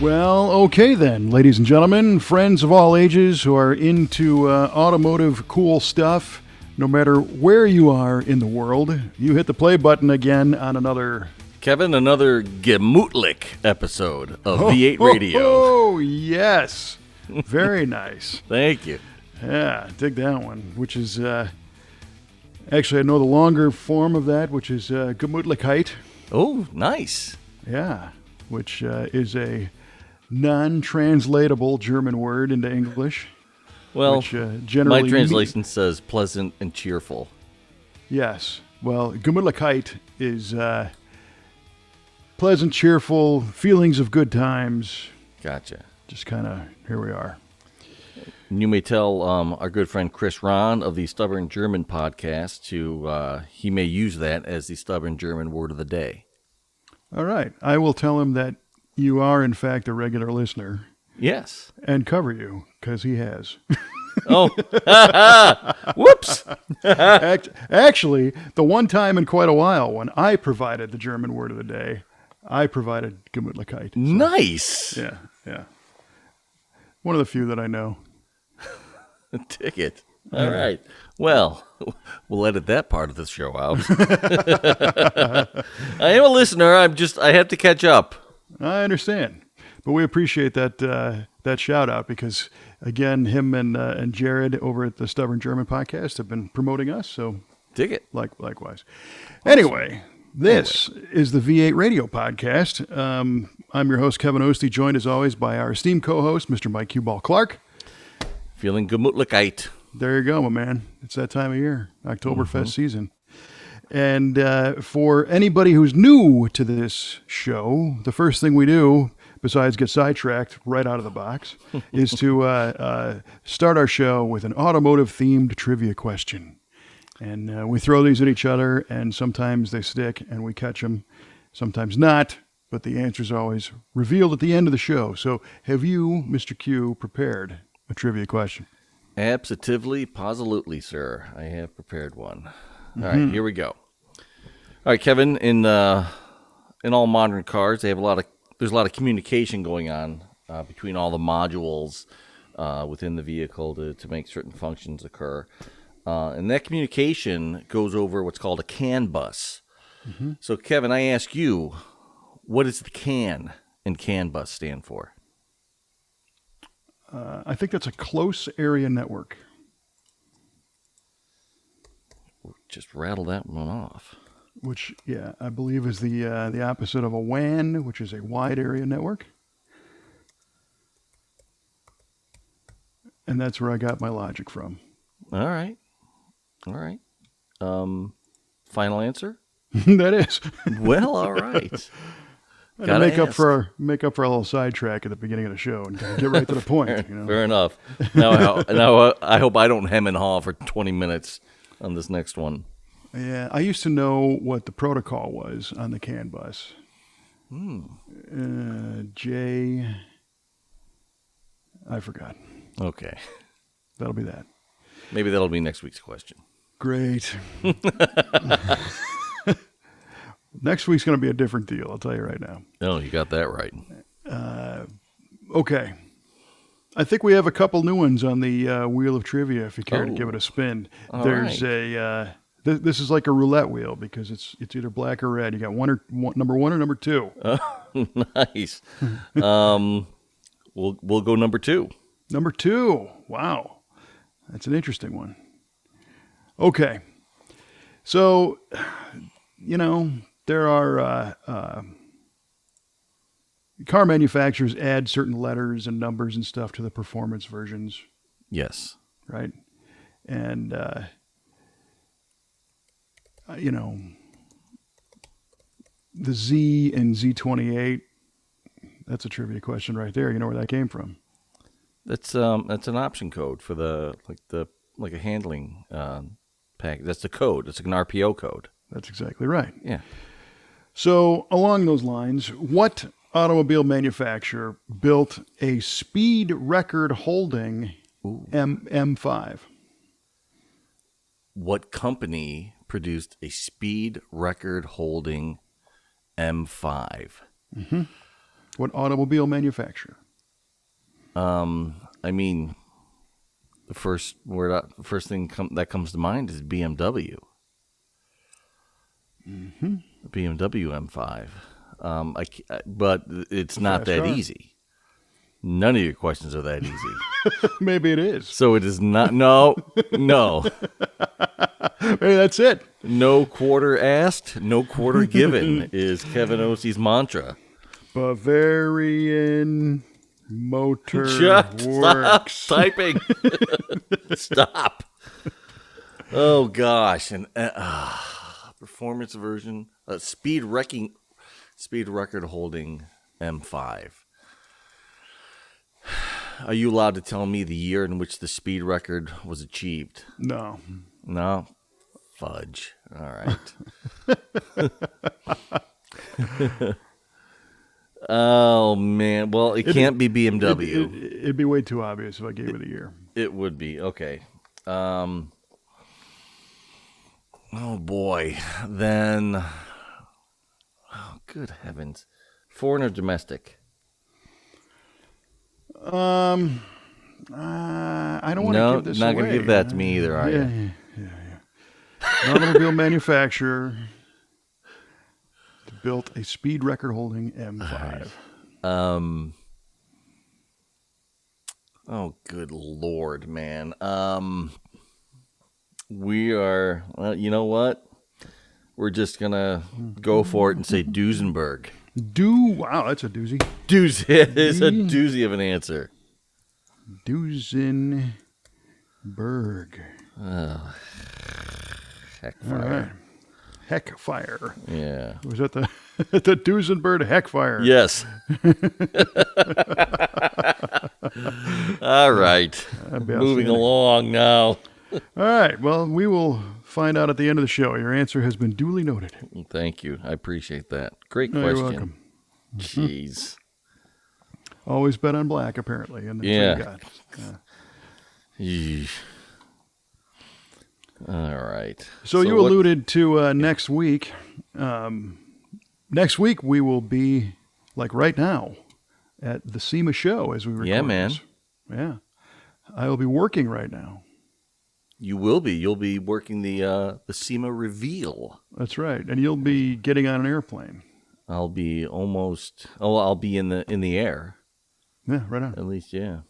Well, okay then, ladies and gentlemen, friends of all ages who are into automotive cool stuff, no matter where you are in the world, you hit the play button again on another... Kevin, another gemütlich episode of V8 Radio. Oh, yes. Very nice. Thank you. Yeah, dig that one, which is... actually, I know the longer form of that, which is Gemütlichkeit. Oh, nice. Yeah, which is a non-translatable German word into English. Well, which, generally my translation says pleasant and cheerful. Yes. Well, Gemütlichkeit is pleasant, cheerful, feelings of good times. Gotcha. Just kind of, here we are. You may tell our good friend Chris Rahn of the Stubborn German podcast he may use that as the Stubborn German word of the day. All right. I will tell him that you are, in fact, a regular listener. Yes. And cover you, because he has. Oh. Whoops. Actually, the one time in quite a while when I provided the German word of the day, I provided Gemütlichkeit. So, nice. Yeah. One of the few that I know. Ticket. All right. Well, we'll edit that part of the show out. I am a listener. I have to catch up. I understand, but we appreciate that shout out because again, him and Jared over at the Stubborn German podcast have been promoting us. So dig it. Likewise. Anyway, this is the V8 Radio podcast. I'm your host Kevin Ostie, joined as always by our esteemed co-host Mr. Mike Q-Ball Clark. Feeling gemütlichkeit. There you go, my man. It's that time of year, Oktoberfest season. And for anybody who's new to this show, the first thing we do, besides get sidetracked right out of the box, is to start our show with an automotive-themed trivia question. And we throw these at each other, and sometimes they stick, and we catch them, sometimes not, but the answer's always revealed at the end of the show. So have you, Mr. Q, prepared a trivia question? Absolutely, positively, sir. I have prepared one. All right, here we go. All right, Kevin. In all modern cars, there's a lot of communication going on between all the modules within the vehicle to make certain functions occur, and that communication goes over what's called a CAN bus. Mm-hmm. So, Kevin, I ask you, what does the CAN in CAN bus stand for? I think that's a close area network. Just rattle that one off. Which, yeah, I believe is the opposite of a WAN, which is a wide area network. And that's where I got my logic from. All right. Final answer? That is. Well, all right. Gotta make up for our little sidetrack at the beginning of the show and get right to the point. Fair enough. Now I hope I don't hem and haw for 20 minutes on this next one. Yeah, I used to know what the protocol was on the CAN bus. I forgot. Okay. That'll be that. Maybe that'll be next week's question. Great. Next week's going to be a different deal, I'll tell you right now. Oh, you got that right. Okay. I think we have a couple new ones on the Wheel of Trivia, if you care to give it a spin. There's right. This is like a roulette wheel because it's either black or red. You got number one or number two. Oh, nice. We'll go number two. Number two. Wow. That's an interesting one. Okay. So, there are car manufacturers add certain letters and numbers and stuff to the performance versions. Yes. Right? And, the Z and Z28, that's a trivia question right there. You know where that came from? That's an option code for the a handling pack. That's the code. It's an RPO code. That's exactly right. Yeah. So along those lines, what automobile manufacturer built a speed record holding M5? What company produced a speed record holding M5? Mm-hmm. What automobile manufacturer? I mean, the first thing that comes to mind is BMW. Mm-hmm. BMW M5. But it's not that car. easy. None of your questions are that easy. Maybe it is. So it is not. No. Maybe that's it. No quarter asked, no quarter given is Kevin Osie's mantra. Bavarian Motor Just Works. stop typing. Stop. Oh gosh, and performance version, speed record holding M5. Are you allowed to tell me the year in which the speed record was achieved? No. No. Fudge. All right. Oh man. Well, it can't be BMW. It'd be way too obvious if I gave it a year. It would be. Okay. Oh boy. Then. Oh, good heavens. Foreign or domestic? I don't want to give this not away. going to give that to me either, are you? Yeah. An automobile manufacturer built a speed record holding M5. Oh, good Lord, man. We are, well, you know what? We're just going to go for it and say Duesenberg. Wow, that's a doozy. It is a doozy of an answer. Duesenberg. Heck All right. Heckfire. Yeah. Was that the the Duesenberg Heckfire? Yes. All right. Moving along now. All right. Well, we will find out at the end of the show. Your answer has been duly noted. Thank you. I appreciate that. Great No, question. you're welcome. Jeez. Always bet on black, apparently. And that's Yeah. what you got. Yeesh. All right. So you alluded to next week. Next week we will be, like right now, at the SEMA show as we record. Yeah, man. This. Yeah. I will be working right now. You will be. You'll be working the SEMA reveal. That's right. And you'll be getting on an airplane. I'll be almost. Oh, I'll be in the air. Yeah, right on. At least, yeah.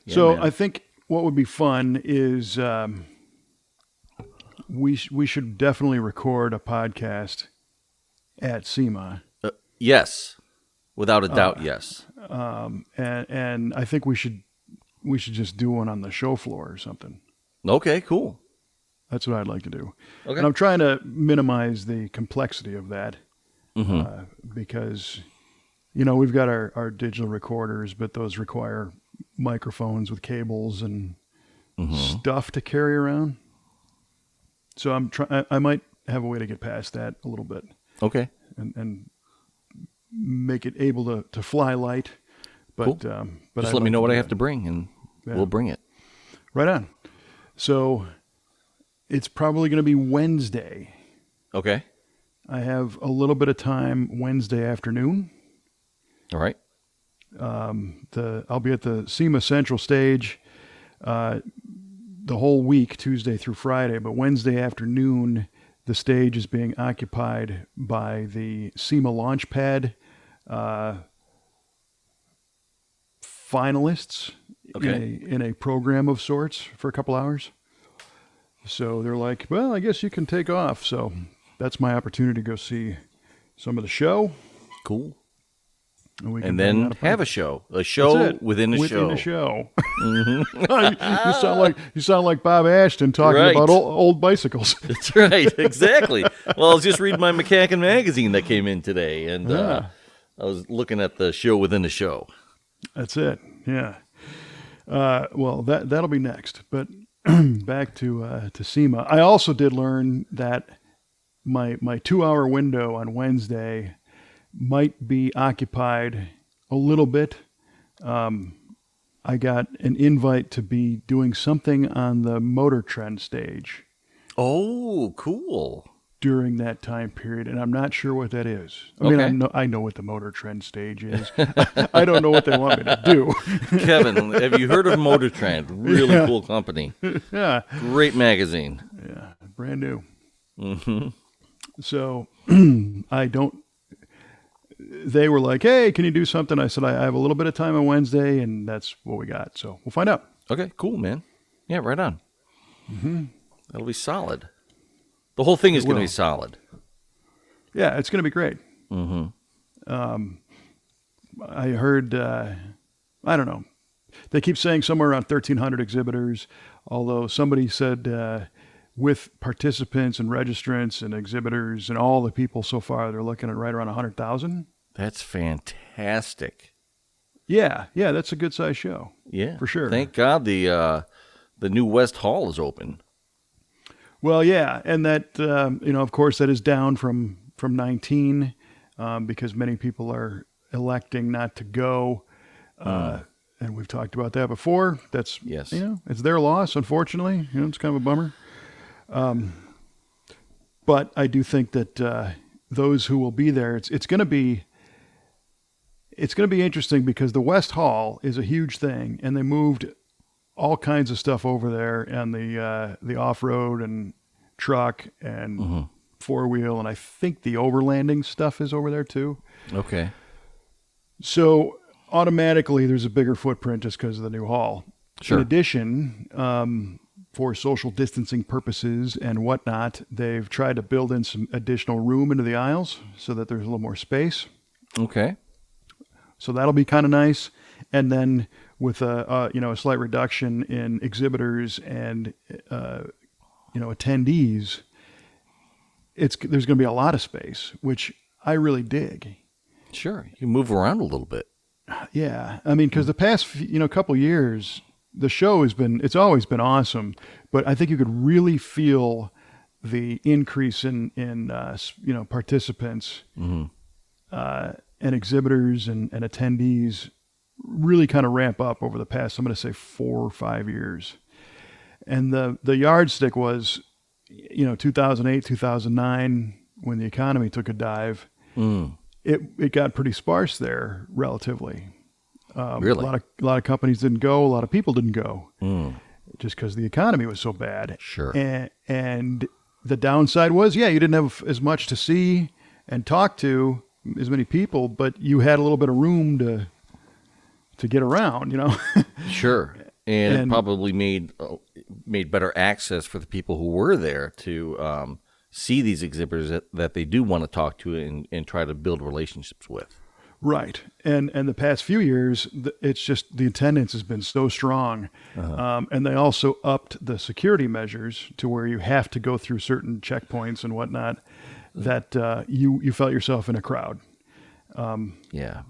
So man. I think what would be fun is we should definitely record a podcast at SEMA. Yes, without a doubt, yes. And I think we should just do one on the show floor or something. Okay, cool. That's what I'd like to do. Okay. And I'm trying to minimize the complexity of that because, we've got our digital recorders, but those require microphones with cables and stuff to carry around. So I might have a way to get past that a little bit. Okay. And make it able to fly light. But, cool. But just let me know what I have to bring, and we'll bring it. Right on. So it's probably going to be Wednesday. Okay. I have a little bit of time Wednesday afternoon. All right. I'll be at the SEMA Central Stage the whole week, Tuesday through Friday. But Wednesday afternoon, the stage is being occupied by the SEMA Launchpad finalists in a program of sorts for a couple hours. So they're like, well, I guess you can take off. So that's my opportunity to go see some of the show. Cool. And then have a show within a within show. a show. you sound like Bob Ashton talking about old bicycles. That's right, exactly. Well, I was just reading my McCacken magazine that came in today, and I was looking at the show within the show. That's it. Yeah. Well, that'll be next. But back to SEMA. I also did learn that my 2-hour window on Wednesday might be occupied a little bit. I got an invite to be doing something on the Motor Trend stage. Oh, cool. during that time period, and I'm not sure what that is. I mean, Okay. I know what the Motor Trend stage is. I don't know what they want me to do. Kevin, have you heard of Motor Trend? Really cool company. Yeah, Great magazine. yeah, brand new. Mm-hmm. So I don't. They were like, "Hey, can you do something?" I said, "I have a little bit of time on Wednesday, and that's what we got. So we'll find out." Okay, cool, man. Yeah, right on. That'll be solid. The whole thing is going to will. be solid. Yeah, it's going to be great. I heard. I don't know. They keep saying somewhere around 1,300 exhibitors, although somebody said with participants and registrants and exhibitors and all the people so far, they're looking at right around 100,000. That's fantastic. Yeah, that's a good size show. Yeah, for sure. Thank God the new West Hall is open. Well, yeah, and that of course, that is down from 19 because many people are electing not to go, and we've talked about that before. That's Yes. it's their loss, unfortunately. It's kind of a bummer. But I do think that those who will be there, it's going to be interesting because the West Hall is a huge thing, and they moved all kinds of stuff over there, and the off-road and truck and four-wheel, and I think the overlanding stuff is over there too. Okay. So automatically there's a bigger footprint just because of the new hall. Sure. In addition, for social distancing purposes and whatnot, they've tried to build in some additional room into the aisles so that there's a little more space. Okay. So that'll be kind of nice. And then with a slight reduction in exhibitors and attendees, there's going to be a lot of space, which I really dig. Sure. You move around a little bit. Yeah, I mean, because the past couple years, the show it's always been awesome, but I think you could really feel the increase in participants and exhibitors and attendees really kind of ramp up over the past, I'm going to say 4 or 5 years. And the yardstick was 2008, 2009, when the economy took a dive. It got pretty sparse there relatively. Really? A lot of companies didn't go. A lot of people didn't go just because the economy was so bad. Sure. And the downside was, you didn't have as much to see and talk to, as many people, but you had a little bit of room to get around, Sure. And it probably made better access for the people who were there to see these exhibitors that they do want to talk to and try to build relationships with. Right. And the past few years, it's just the attendance has been so strong. And they also upped the security measures to where you have to go through certain checkpoints and whatnot that you felt yourself in a crowd. Yeah.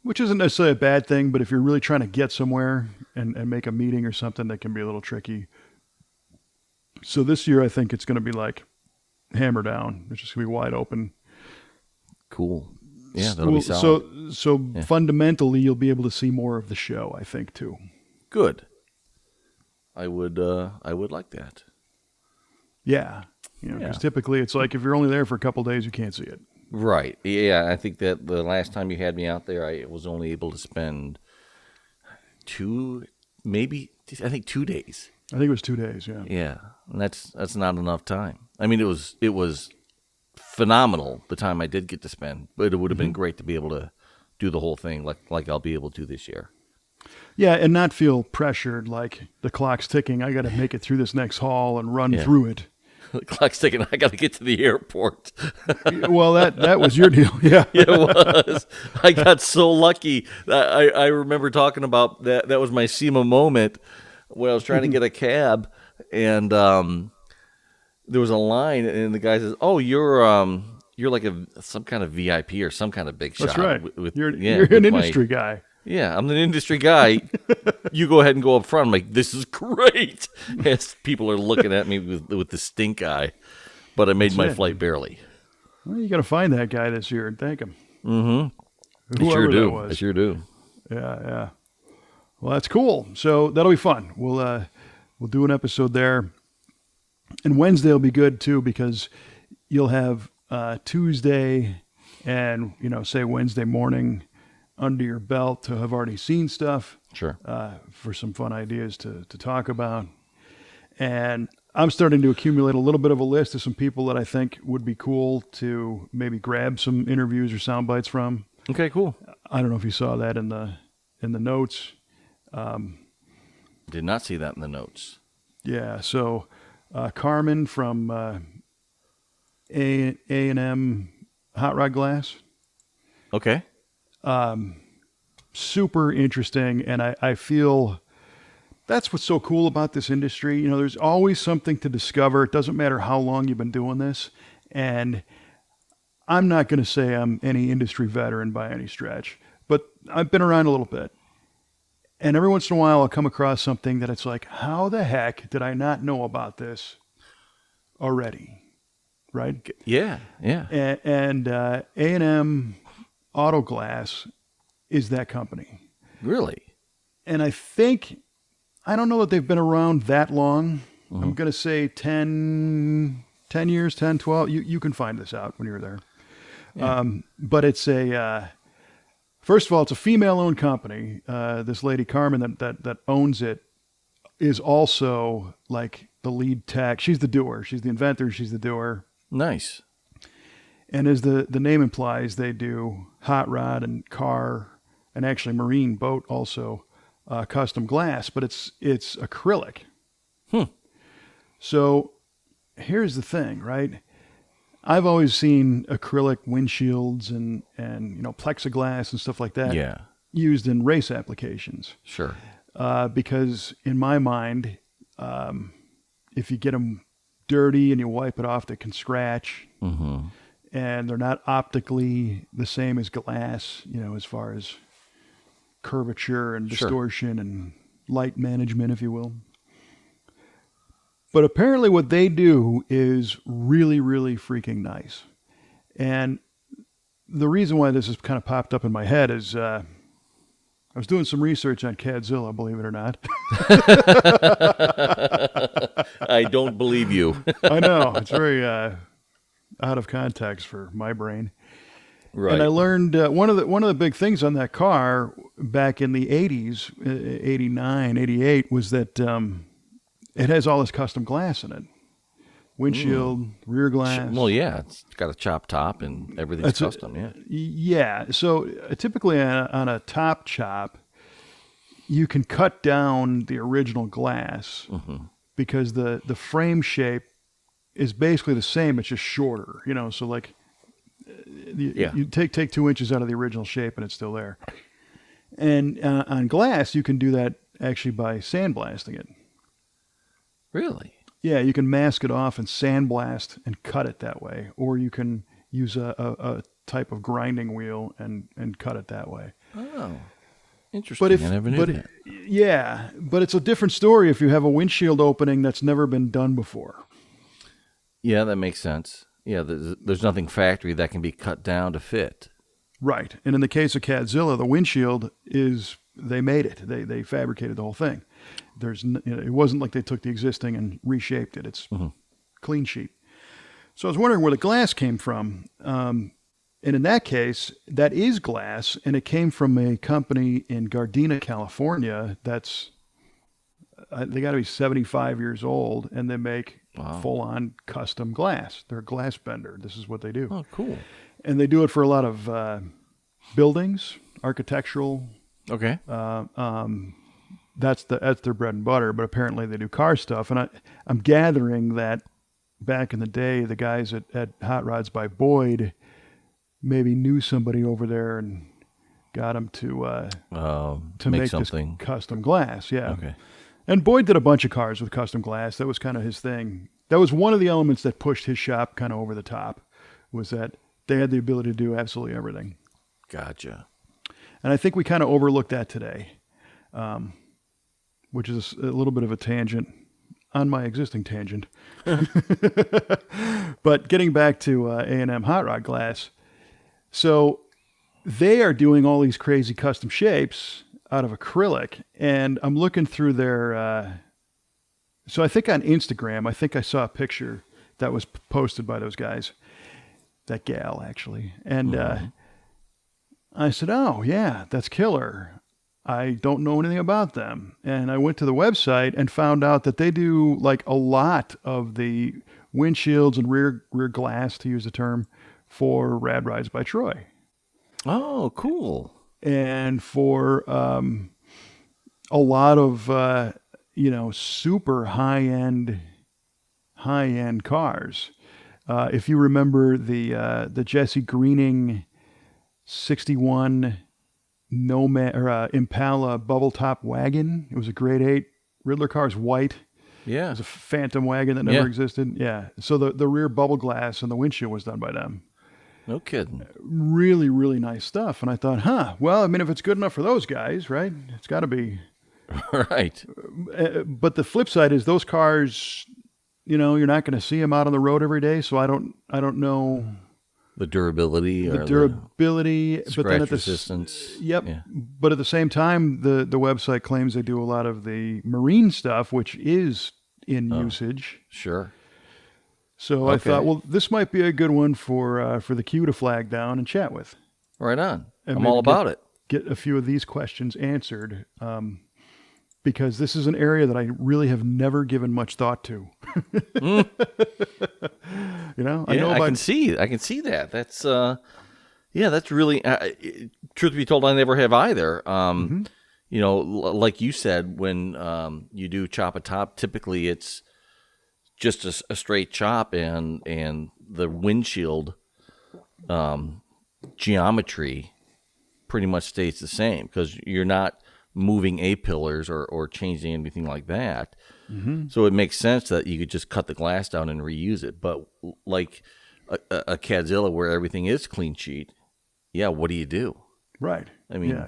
Which isn't necessarily a bad thing, but if you're really trying to get somewhere and make a meeting or something, that can be a little tricky. So this year, I think it's going to be like hammer down. It's just going to be wide open. Cool. Yeah, that'll be solid. So fundamentally, you'll be able to see more of the show, I think, too. Good. I would like that. Yeah. Because typically it's like if you're only there for a couple of days, you can't see it. Right. Yeah, I think that the last time you had me out there, I was only able to spend 2 days. I think it was 2 days, yeah. Yeah, and that's not enough time. I mean, it was phenomenal the time I did get to spend, but it would have been great to be able to do the whole thing like I'll be able to this year. Yeah, and not feel pressured like the clock's ticking. I got to make it through this next hall and run through it. The clock's ticking. I got to get to the airport. Well, that was your deal, yeah. It was. I got so lucky. I remember talking about that. That was my SEMA moment when I was trying to get a cab, and there was a line, and the guy says, "Oh, you're like some kind of VIP or some kind of big shot." That's right. You're with an industry guy. Yeah, I'm an industry guy. You go ahead and go up front. I'm like, this is great. As people are looking at me with the stink eye, but I made my flight barely. Well, you got to find that guy this year and thank him. Mm-hmm. I sure do. Yeah. Well, that's cool. So that'll be fun. We'll do an episode there, and Wednesday will be good too because you'll have Tuesday and, say Wednesday morning under your belt to have already seen stuff. Sure. For some fun ideas to talk about. And I'm starting to accumulate a little bit of a list of some people that I think would be cool to maybe grab some interviews or sound bites from. Okay, cool. I don't know if you saw that in the notes. Did not see that in the notes. Yeah, so Carmen from A&M Hot Rod Glass. Okay. Super interesting, and I feel that's what's so cool about this industry. There's always something to discover. It doesn't matter how long you've been doing this, and I'm not going to say I'm any industry veteran by any stretch, but I've been around a little bit. And every once in a while I'll come across something that it's like, how the heck did I not know about this already? Right? Yeah. And A&M Auto Glass is that company. Really? And I don't know that they've been around that long. Mm-hmm. I'm going to say 10 years, 10, 12. You can find this out when you're there. Yeah. But it's first of all, it's a female-owned company. This lady, Carmen, that owns it, is also like the lead tech. She's the doer. She's the inventor. She's the doer. Nice. And as the name implies, they do hot rod and car and actually marine boat also custom glass, but it's acrylic. So here's the thing, right? I've always seen acrylic windshields and plexiglass and stuff like that used in race applications. Sure. Because in my mind, if you get them dirty and you wipe it off, they can scratch. Mm-hmm. And they're not optically the same as glass, as far as curvature and distortion and light management, if you will. But apparently what they do is really, really freaking nice. And the reason why this has kind of popped up in my head is I was doing some research on Cadzilla, believe it or not. I don't believe you. I know. It's very out of context for my brain. Right. And I learned one of the big things on that car back in the 80s, 89, 88, was that it has all this custom glass in it. Windshield, rear glass. Well, yeah, it's got a chop top and everything's custom, Yeah. So typically on a top chop, you can cut down the original glass because the frame shape is basically the same. It's just shorter, So like you take 2 inches out of the original shape and it's still there. And on glass, you can do that actually by sandblasting it. Really? Yeah, you can mask it off and sandblast and cut it that way. Or you can use a type of grinding wheel and cut it that way. Oh, interesting. I never knew that. Yeah, but it's a different story if you have a windshield opening that's never been done before. Yeah, that makes sense. Yeah, there's nothing factory that can be cut down to fit. Right. And in the case of Cadzilla, the windshield they made it. They fabricated the whole thing. It wasn't like they took the existing and reshaped it. It's clean sheet. So I was wondering where the glass came from. And in that case, that is glass, and it came from a company in Gardena, California. That's they got to be 75 years old, and they make full-on custom glass. They're a glass bender. This is what they do. Oh, cool. And they do it for a lot of buildings, architectural. Okay. That's their bread and butter, but apparently they do car stuff. And I'm gathering that back in the day, the guys at Hot Rods by Boyd maybe knew somebody over there and got them to make something. This custom glass. Yeah. Okay. And Boyd did a bunch of cars with custom glass. That was kind of his thing. That was one of the elements that pushed his shop kind of over the top, was that they had the ability to do absolutely everything. Gotcha. And I think we kind of overlooked that today, which is a little bit of a tangent on my existing tangent. But getting back to A&M Hot Rod Glass, so they are doing all these crazy custom shapes out of acrylic, and I'm looking through their. So I think on Instagram, I think I saw a picture that was posted by those guys, that gal actually. And I said, oh, yeah, that's killer. I don't know anything about them. And I went to the website and found out that they do like a lot of the windshields and rear glass, to use the term, for Rad Rides by Troy. Oh, cool. And for a lot of, super high-end cars. If you remember the Jesse Greening 61 Nomad or Impala bubble top wagon. It was a grade 8 Riddler car. Is white. Yeah. It was a phantom wagon that never existed. Yeah. So the rear bubble glass and the windshield was done by them. No kidding. Really, really nice stuff. And I thought, well, I mean, if it's good enough for those guys, right? It's got to be. Right. But the flip side is those cars, you're not going to see them out on the road every day. So I don't know. The durability, but then at the resistance. Yep. Yeah. But at the same time, the website claims they do a lot of the marine stuff, which is in usage. Sure. So I thought, well, this might be a good one for the Q to flag down and chat with. Right on. And I'm all about it. Get a few of these questions answered, because this is an area that I really have never given much thought to. I know about. I can see that. That's that's really. Truth be told, I never have either. Like you said, when you do chop a top, typically it's just a straight chop, and the windshield geometry pretty much stays the same because you're not moving A-pillars or changing anything like that. Mm-hmm. So it makes sense that you could just cut the glass down and reuse it. But like a Cadzilla where everything is clean sheet, what do you do? Right. I mean,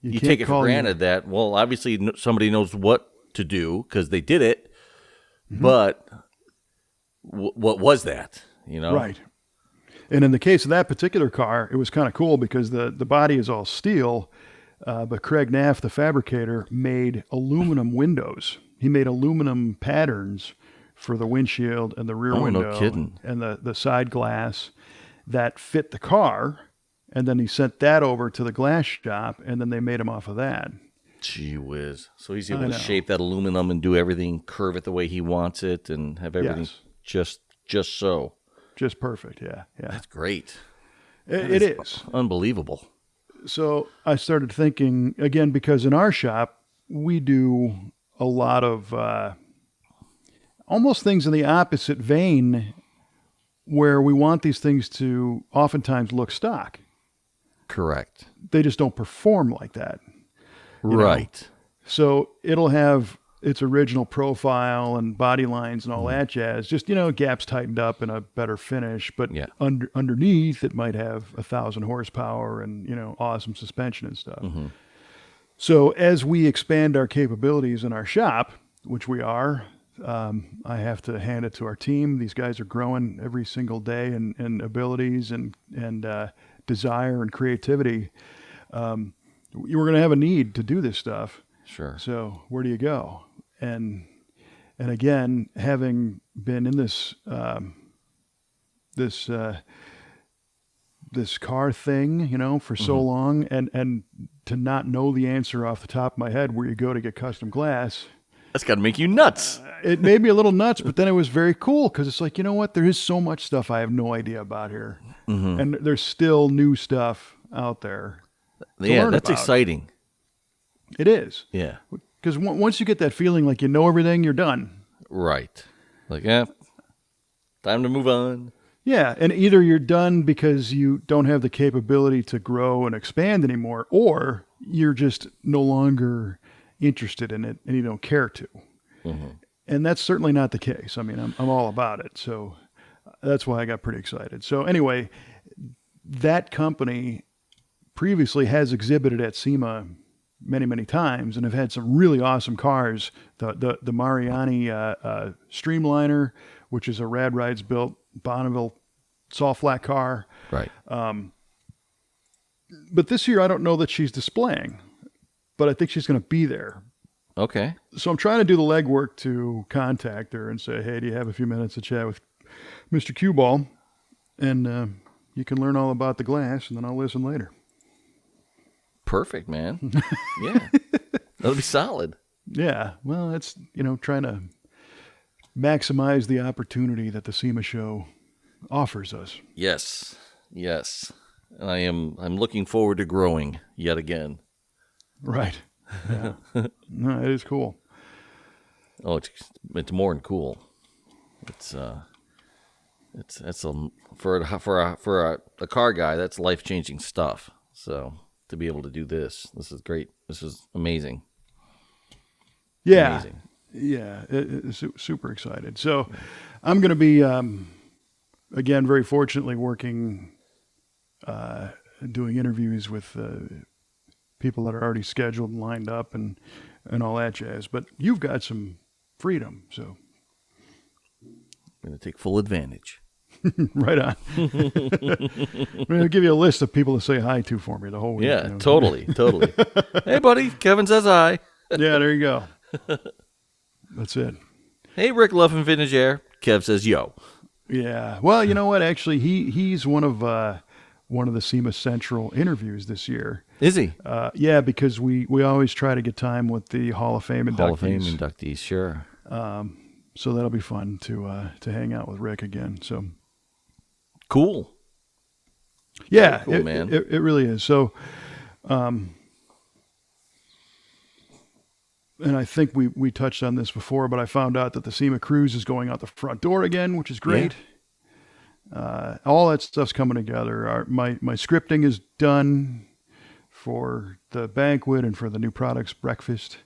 you take it for granted that, well, obviously somebody knows what to do because they did it, but what was that, Right. And in the case of that particular car, it was kind of cool because the body is all steel, but Craig Naff, the fabricator, made aluminum windows. He made aluminum patterns for the windshield and the rear window no kidding. And the side glass that fit the car. And then he sent that over to the glass shop, and then they made them off of that. Gee whiz. So he's able to shape that aluminum and do everything, curve it the way he wants it, and have everything just so. Just perfect, yeah. That's great. It is. Unbelievable. So I started thinking, again, because in our shop, we do a lot of almost things in the opposite vein where we want these things to oftentimes look stock. Correct. They just don't perform like that. Right. So it'll have its original profile and body lines and all that jazz, just, gaps tightened up and a better finish, but underneath it might have 1,000 horsepower and, awesome suspension and stuff. Mm-hmm. So as we expand our capabilities in our shop, which we are, I have to hand it to our team. These guys are growing every single day in abilities and desire and creativity. We're going to have a need to do this stuff. Sure. So where do you go? And again, having been in this car thing, for so long, and to not know the answer off the top of my head where you go to get custom glass, that's got to make you nuts. It made me a little nuts, but then it was very cool because it's like, you know what? There is so much stuff I have no idea about here, and there's still new stuff out there. Yeah, that's exciting. It is. Yeah. Because once you get that feeling like you know everything, you're done. Right. Like, time to move on. Yeah, and either you're done because you don't have the capability to grow and expand anymore, or you're just no longer interested in it and you don't care to. Mm-hmm. And that's certainly not the case. I mean, I'm all about it. So that's why I got pretty excited. So anyway, that company previously has exhibited at SEMA many, many times and have had some really awesome cars. The Mariani Streamliner, which is a Rad Rides built Bonneville soft flat car. Right. But this year, I don't know that she's displaying, but I think she's going to be there. Okay. So I'm trying to do the legwork to contact her and say, hey, do you have a few minutes to chat Mr. Cueball, and you can learn all about the glass, and then I'll listen later. Perfect, man. Yeah, that'll be solid. Yeah, well, it's trying to maximize the opportunity that the SEMA show offers us. Yes, yes. And I'm looking forward to growing yet again. Right. Yeah. No, it is cool. Oh, it's more than cool. It's for a car guy, that's life-changing stuff. So to be able to do this is great. This is amazing. Yeah. Amazing. Yeah, it's super excited. So I'm going to be, again, very fortunately working, doing interviews with people that are already scheduled and lined up and all that jazz. But you've got some freedom, so. I'm going to take full advantage. Right on. I'm going to give you a list of people to say hi to for me the whole week. Yeah, totally. Hey, buddy, Kevin says hi. Yeah, there you go. That's it. Hey, Rick Luffin Vintage Air. Kev says yo. Yeah. Well, you know what? Actually, he's one of the SEMA Central interviews this year. Is he? Yeah, because we always try to get time with the Hall of Fame inductees. Hall of Fame inductees, sure. So that'll be fun to hang out with Rick again. So cool. Yeah, cool, man. It really is. So, and I think we touched on this before, but I found out that the SEMA Cruise is going out the front door again, which is great. Yeah. All that stuff's coming together. My scripting is done for the banquet and for the new products breakfast.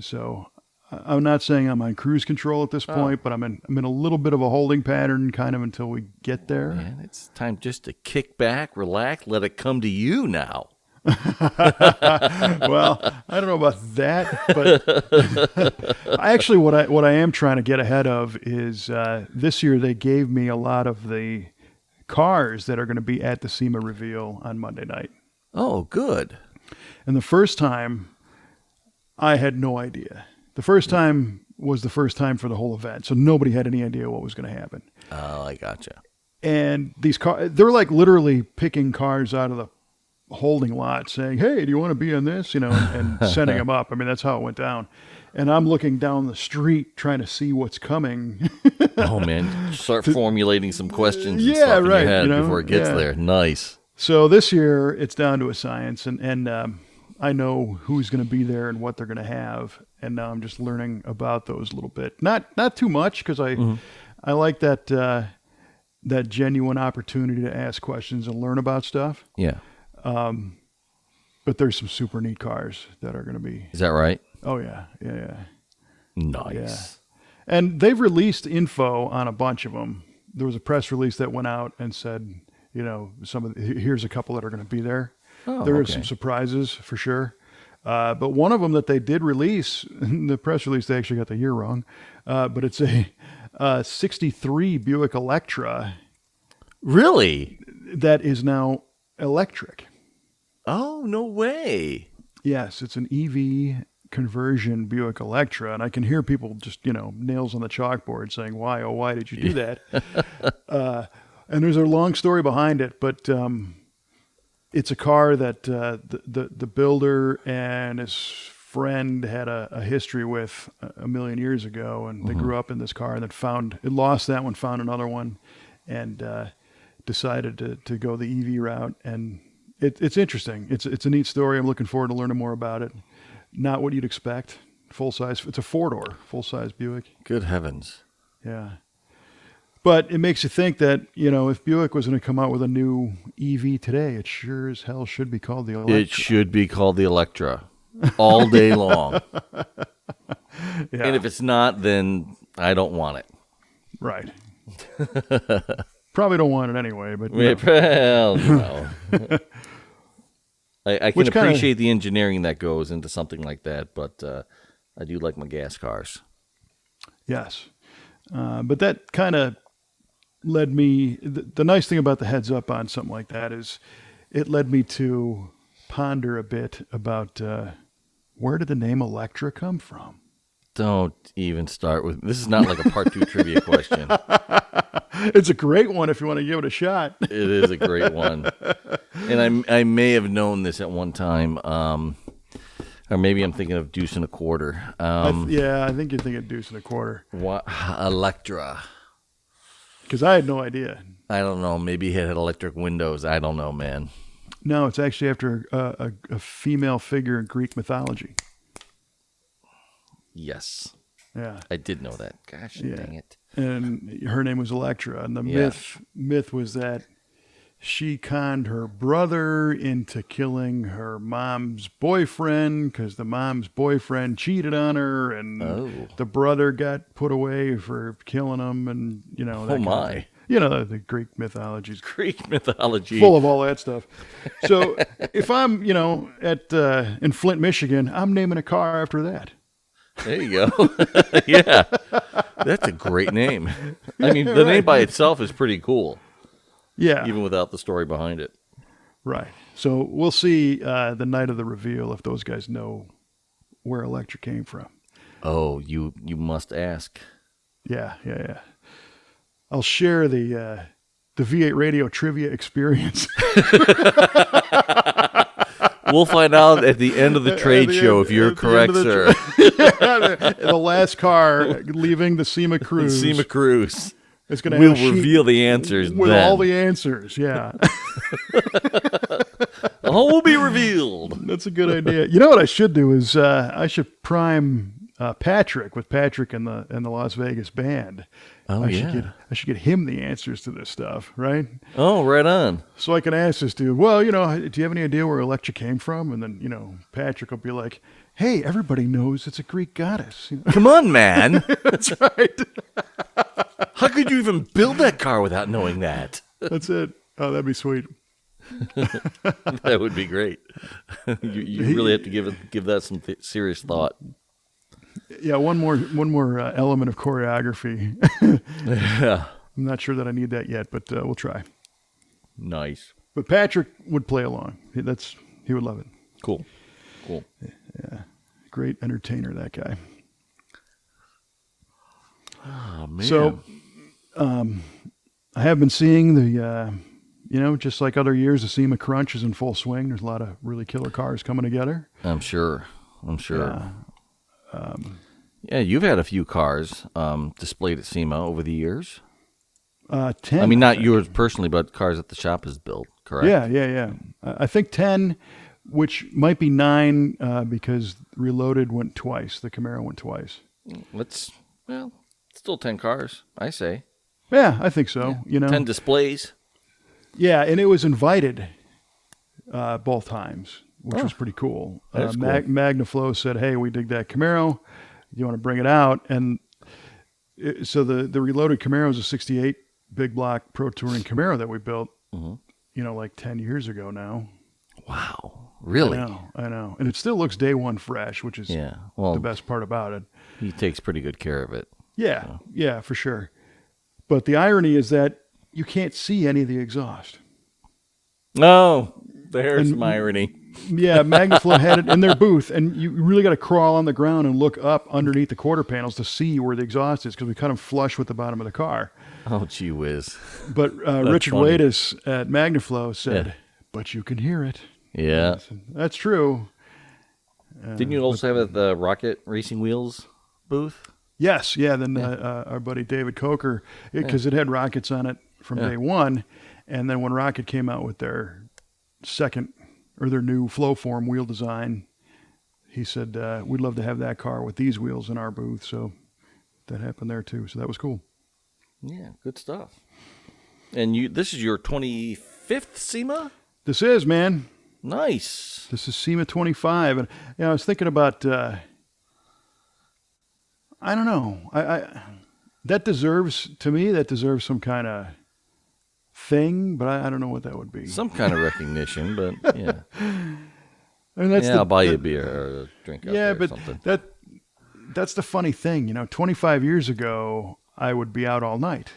So I'm not saying I'm on cruise control at this point, but I'm in a little bit of a holding pattern kind of until we get there. Man, it's time just to kick back, relax, let it come to you now. Well, I don't know about that, but actually what I am trying to get ahead of is this year they gave me a lot of the cars that are going to be at the SEMA reveal on Monday night. Oh, good. And the first time, I had no idea. The first time was the first time for the whole event, so nobody had any idea what was going to happen. Oh, I gotcha. And these cars, they're like literally picking cars out of the holding lot saying, hey, do you want to be in this? And sending them up. I mean, that's how it went down. And I'm looking down the street trying to see what's coming. Oh, man. Start formulating some questions and stuff in your head before it gets there. Nice. So this year it's down to a science, and I know who's going to be there and what they're going to have. And now I'm just learning about those a little bit. Not too much, because I like that genuine opportunity to ask questions and learn about stuff. Yeah. But there's some super neat cars that are going to be. Is that right? Oh yeah. Nice. Yeah. And they've released info on a bunch of them. There was a press release that went out and said, here's a couple that are going to be there. Oh, there are some surprises for sure. But one of them that they did release, in the press release, they actually got the year wrong. But it's a 63 Buick Electra. Really? That is now electric. Oh, no way. Yes, it's an EV conversion Buick Electra, and I can hear people just, nails on the chalkboard saying, why, oh, why did you do that? And there's a long story behind it, but it's a car that the builder and his friend had a history with a million years ago, and they grew up in this car, and then lost that one, found another one, and decided to go the EV route. And it's interesting. It's a neat story. I'm looking forward to learning more about it. Not what you'd expect. Full size. It's a 4-door, full size Buick. Good heavens. Yeah. But it makes you think that, if Buick was going to come out with a new EV today, it sure as hell should be called the Electra. It should be called the Electra all day long. Yeah. And if it's not, then I don't want it. Right. Probably don't want it anyway, but well, no. I can appreciate the engineering that goes into something like that, but I do like my gas cars. Yes. But that kind of led me, the nice thing about the heads up on something like that is it led me to ponder a bit about where did the name Electra come from? Don't even start with. This is not like a part 2 trivia question. It's a great one if you want to give it a shot. It is a great one, and I may have known this at one time, or maybe I'm thinking of deuce and a quarter. I think you're thinking deuce and a quarter. What Electra? Because I had no idea. I don't know. Maybe it had electric windows. I don't know, man. No, it's actually after a female figure in Greek mythology. Yes. Yeah. I did know that. Gosh, dang it. And her name was Electra. And the myth was that she conned her brother into killing her mom's boyfriend because the mom's boyfriend cheated on her, and the brother got put away for killing him, and that my. The Greek mythology. Greek mythology. Full of all that stuff. So if I'm, in Flint, Michigan, I'm naming a car after that. There you go. Yeah. That's a great name. I mean, the name by itself is pretty cool. Yeah. Even without the story behind it. Right. So we'll see the night of the reveal if those guys know where Electra came from. Oh, you must ask. Yeah. I'll share the V8 radio trivia experience. We'll find out at the end of the trade show if you're correct, sir. The last car leaving the SEMA cruise. SEMA cruise. It's going to We'll reveal the answers with then. all the answers. Yeah. All will be revealed. That's a good idea. You know what I should do is I should prime Patrick with Patrick and the Las Vegas band. I should get him the answers to this stuff, right? Oh, right on. So I can ask this dude, well, do you have any idea where Electra came from? And then, Patrick will be like, hey, everybody knows it's a Greek goddess. Come on, man. That's right. How could you even build that car without knowing that? That's it. Oh, that'd be sweet. That would be great. You really have to give that some serious thought. Yeah, one more element of choreography. Yeah. I'm not sure that I need that yet, but we'll try. Nice. But Patrick would play along. He would love it. Cool. Yeah, great entertainer, that guy. Oh man. So, I have been seeing the, just like other years, the SEMA crunch is in full swing. There's a lot of really killer cars coming together. I'm sure. Yeah. Yeah, you've had a few cars displayed at SEMA over the years. 10. I mean, not yours personally, but cars that the shop has built, correct? Yeah. I think 10, which might be 9 because Reloaded went twice. The Camaro went twice. Still 10 cars, I say. Yeah, I think so. 10 displays. Yeah, and it was invited both times, which was pretty cool. That's cool. Magnaflow said, hey, we dig that Camaro. You want to bring it out? And so the Reloaded Camaro is a 68 big block Pro Touring Camaro that we built, like 10 years ago now. Wow. Really? I know. And it still looks day one fresh, which is the best part about it. He takes pretty good care of it. Yeah, yeah, for sure. But the irony is that you can't see any of the exhaust. No, there's some irony. Yeah, Magnaflow had it in their booth, and you really got to crawl on the ground and look up underneath the quarter panels to see where the exhaust is because we cut them flush with the bottom of the car. Oh, gee whiz. But Richard Wadis at Magnaflow said, but you can hear it. Yeah. Said, that's true. Didn't you also have it at the Rocket Racing Wheels booth? Yes, yeah. Then our buddy David Coker, because it had rockets on it from day one, and then when Rocket came out with their their new Flowform wheel design, he said, we'd love to have that car with these wheels in our booth. So that happened there too. So that was cool. Yeah, good stuff. And this is your 25th SEMA? This is, man. Nice. This is SEMA 25. And I was thinking about, I don't know. That deserves some kind of thing, but I don't know what that would be. Some kind of recognition, but yeah. I mean, I'll buy you a beer or a drink out there or something. That's the funny thing. 25 years ago, I would be out all night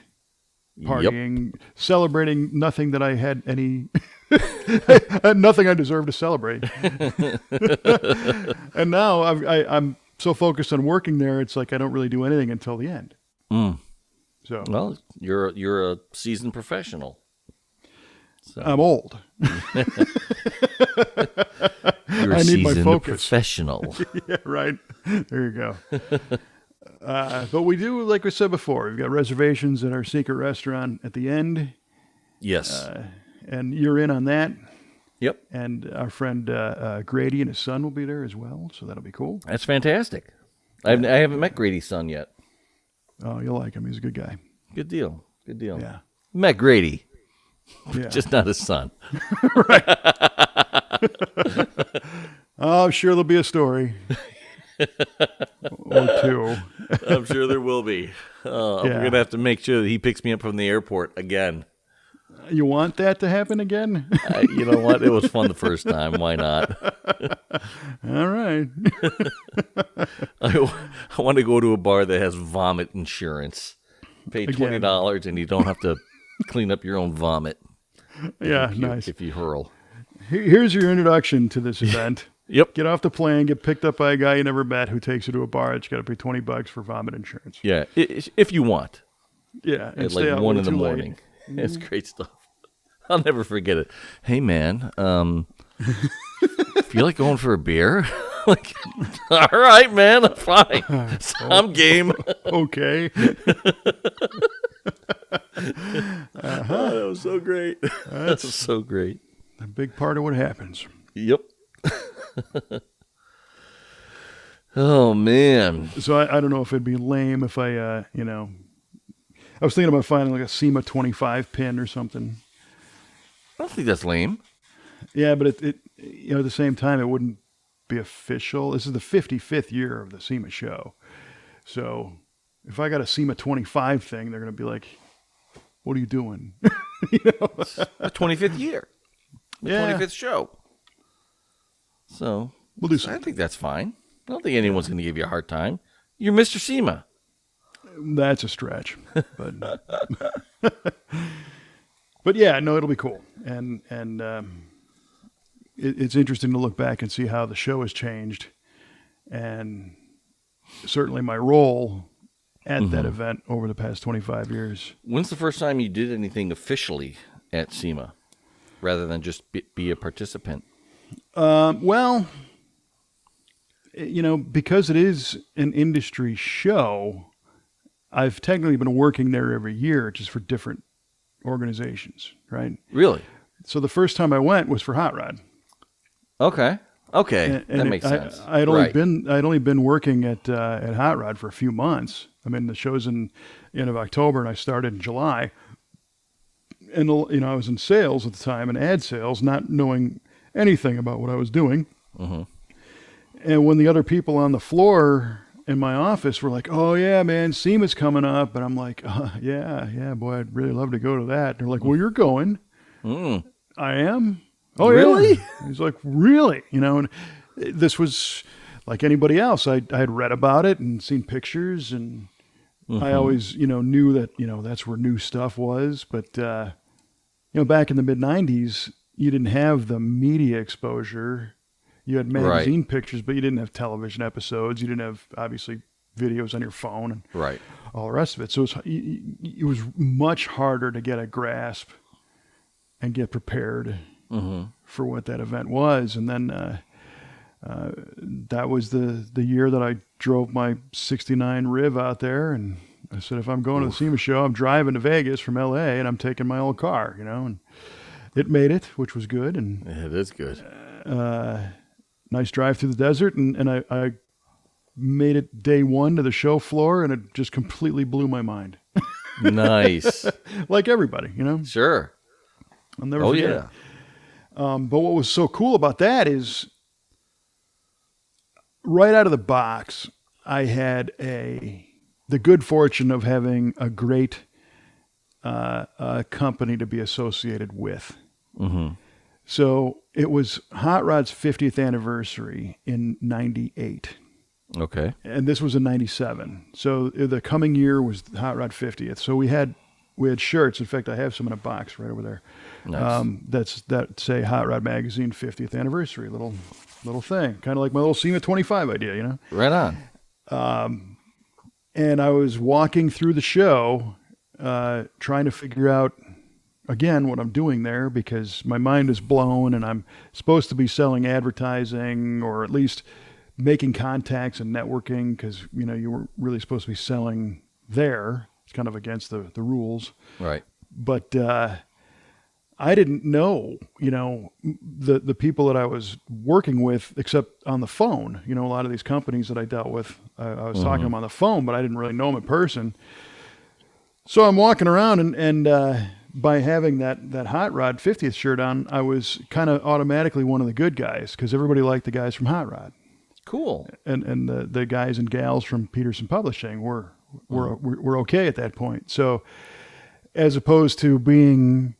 partying, celebrating nothing that I had any, nothing I deserve to celebrate. And now I'm so focused on working there, it's like I don't really do anything until the end. So Well, you're a seasoned professional. So. I'm old. You're I a need my seasoned focus. professional. Yeah, right. There you go. But we do, like we said before, we've got reservations at our secret restaurant at the end. Yes. And you're in on that. Yep. And our friend Grady and his son will be there as well, so that'll be cool. That's fantastic. I haven't met Grady's son yet. Oh, you'll like him. He's a good guy. Good deal. Good deal. Yeah. Met Grady, Yeah. just not his son. Oh, I'm sure there'll be a story or two. I'm sure there will be. We're going to have to make sure that he picks me up from the airport again. You want that to happen again? You know what? It was fun the first time. Why not? All right. I want to go to a bar that has vomit insurance. Pay $20 and you don't have to clean up your own vomit. Yeah, nice. If you hurl. Here's your introduction to this event. Yep. Get off the plane, get picked up by a guy you never met who takes you to a bar that you got to pay $20 for vomit insurance. Yeah, if you want. Yeah, and At stay like out 1 way in the too late. morning. It's great stuff. I'll never forget it. Hey, man, feel like going for a beer? Like, all right, man, I'm fine. I'm game. Okay. Oh, that was so great. That was so great. A big part of what happens. Yep. Oh, man. So I don't know if it'd be lame if I I was thinking about finding like a SEMA 25 pin or something. I don't think that's lame. Yeah, but it at the same time, it wouldn't be official. This is the 55th year of the SEMA show. So if I got a SEMA 25 thing, they're going to be like, what are you doing? The 25th year. The Yeah. 25th show. So We'll do I something. think that's fine. I don't think anyone's going to give you a hard time. You're Mr. SEMA. That's a stretch. But but yeah, no, it'll be cool. And it's interesting to look back and see how the show has changed. And certainly my role at that event over the past 25 years. When's the first time you did anything officially at SEMA rather than just be a participant? Well, because it is an industry show, I've technically been working there every year, just for different organizations, right? Really? So the first time I went was for Hot Rod. Okay. And That makes sense. I'd only been working at Hot Rod for a few months. I mean, the show's in end of October, and I started in July. And I was in sales at the time, and ad sales, not knowing anything about what I was doing. Mm-hmm. And when the other people on the floor in my office were like, "Oh yeah, man, SEMA's coming up," and I'm like, "Yeah, boy, I'd really love to go to that." And they're like, "Well, you're going." I am. Oh, Really? Yeah. He's like, really? And this was like anybody else. I had read about it and seen pictures, and I always, knew that, that's where new stuff was. But, back in the mid-'90s, you didn't have the media exposure. You had magazine pictures, but you didn't have television episodes. You didn't have, obviously, videos on your phone and all the rest of it. So it was much harder to get a grasp and get prepared for what that event was. And then that was the year that I drove my 69 Riv out there, and I said, if I'm going to the SEMA show, I'm driving to Vegas from LA, and I'm taking my old car, and it made it, which was good. And it is good. nice drive through the desert, and I made it day one to the show floor, and it just completely blew my mind. Nice. Like everybody, Sure. I'll never forget it. But what was so cool about that is right out of the box, I had the good fortune of having a great company to be associated with. Mm-hmm. So it was Hot Rod's 50th anniversary in 98. Okay. And this was in 97. So the coming year was Hot Rod 50th. So we had shirts. In fact, I have some in a box right over there. Nice. That say Hot Rod Magazine 50th anniversary, little thing, kind of like my little SEMA 25 idea, Right on. And I was walking through the show, trying to figure out again what I'm doing there because my mind is blown and I'm supposed to be selling advertising or at least making contacts and networking because, you weren't really supposed to be selling there. It's kind of against the rules. Right. But I didn't know, the people that I was working with except on the phone. A lot of these companies that I dealt with, I was talking to them on the phone, but I didn't really know them in person. So I'm walking around and by having that Hot Rod 50th shirt on, I was kind of automatically one of the good guys because everybody liked the guys from Hot Rod. Cool. And the guys and gals from Peterson Publishing were okay at that point. So as opposed to being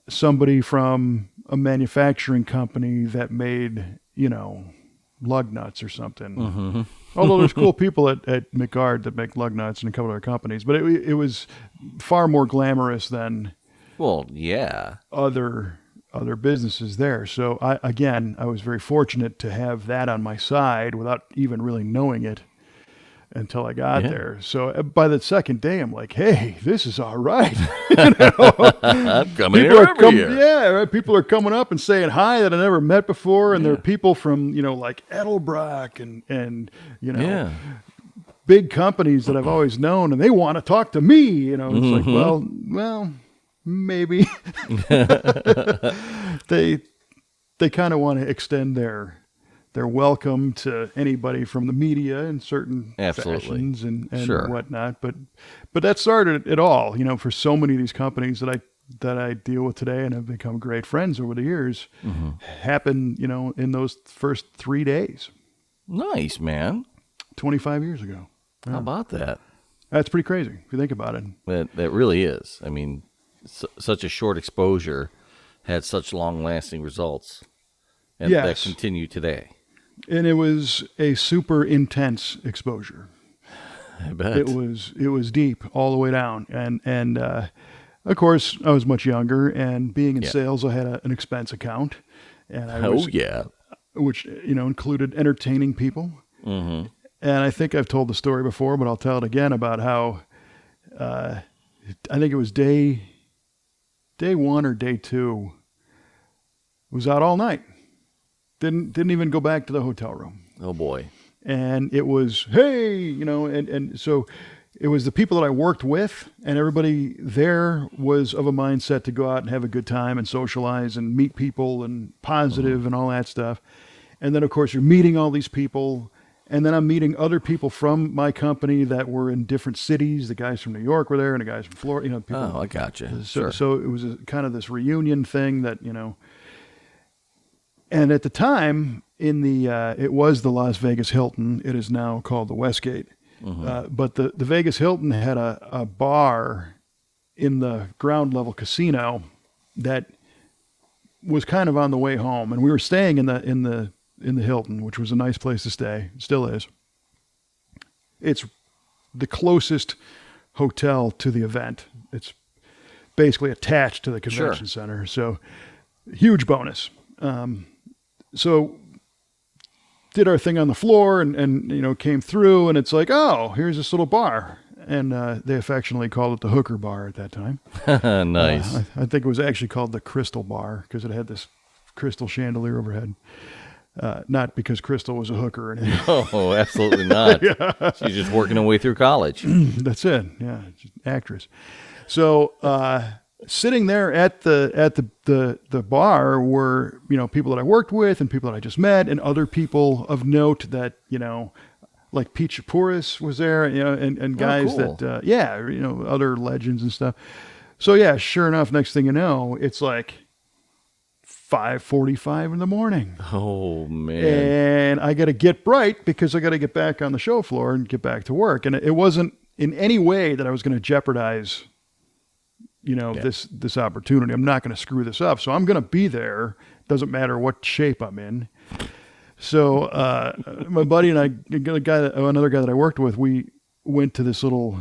somebody from a manufacturing company that made, lug nuts or something. Although there's cool people at McGard that make lug nuts and a couple other companies, but it was far more glamorous than Well, yeah. other businesses there. So I was very fortunate to have that on my side without even really knowing it until I got there. So by the second day, I'm like, hey, this is all right. I'm coming here every year. Yeah, right? People are coming up and saying hi that I never met before. And there are people from, like Edelbrock and big companies that I've always known, and they want to talk to me. It's like, well, maybe. They kind of want to extend their welcome to anybody from the media in certain fashions and whatnot. But that started it all, for so many of these companies that I deal with today and have become great friends over the years happened, in those first 3 days. Nice, man. 25 years ago. How about that? That's pretty crazy if you think about it. That really is. I mean, such a short exposure had such long-lasting results, and that continue today. And it was a super intense exposure. I bet it was deep all the way down, and of course I was much younger, and being in sales, I had an expense account, and which included entertaining people. And I think I've told the story before, but I'll tell it again about how I think it was day one or day two. Was out all night. Didn't even go back to the hotel room. Oh boy. And it was, hey, and so it was the people that I worked with, and everybody there was of a mindset to go out and have a good time and socialize and meet people and positive and all that stuff. And then of course you're meeting all these people, and then I'm meeting other people from my company that were in different cities. The guys from New York were there, and the guys from Florida, people. Oh, I gotcha. So it was kind of this reunion thing that, and at the time, it was the Las Vegas Hilton. It is now called the Westgate. But the Vegas Hilton had a bar in the ground level casino that was kind of on the way home, and we were staying in the Hilton, which was a nice place to stay. It still is. It's the closest hotel to the event. It's basically attached to the convention center, so huge bonus. So did our thing on the floor and came through, and it's like, oh, here's this little bar. And they affectionately called it the Hooker Bar at that time. Nice. I think it was actually called the Crystal Bar because it had this crystal chandelier overhead. Not because Crystal was a hooker or anything. Oh, absolutely not. She's just working her way through college. That's it. Yeah, just actress. So sitting there at the bar were people that I worked with and people that I just met and other people of note that like Pete Shapouris was there, and guys that other legends and stuff. So sure enough, next thing you know, it's like 5:45 in the morning. Oh man! And I got to get bright because I got to get back on the show floor and get back to work. And it wasn't in any way that I was going to jeopardize this opportunity. I'm not going to screw this up. So I'm going to be there. Doesn't matter what shape I'm in. So my buddy and I, another guy that I worked with, we went to this little,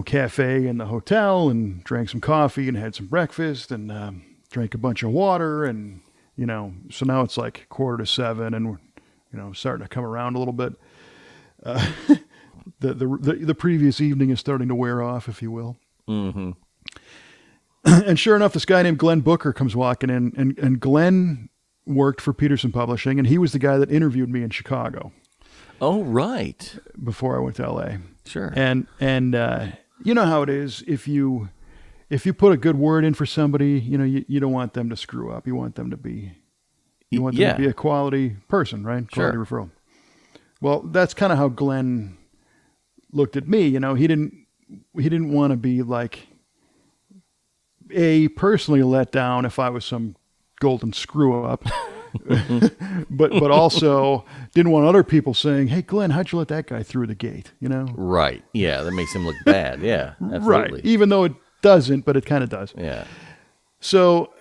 cafe in the hotel and drank some coffee and had some breakfast and drank a bunch of water. And, so now it's like 6:45 and we're, starting to come around a little bit. the previous evening is starting to wear off, if you will. Mm-hmm. And sure enough, this guy named Glenn Booker comes walking in, and Glenn worked for Peterson Publishing, and he was the guy that interviewed me in Chicago. Oh, right. Before I went to L.A. Sure. And you know how it is, if you put a good word in for somebody, you don't want them to screw up. You want them to be a quality person, right? Quality referral. Well, that's kind of how Glenn looked at me. He didn't want to be like personally let down if I was some golden screw up, but also didn't want other people saying, "Hey, Glenn, how'd you let that guy through the gate?" Right. Yeah, that makes him look bad. Yeah, absolutely. Right. Even though it doesn't, but it kind of does. Yeah. So,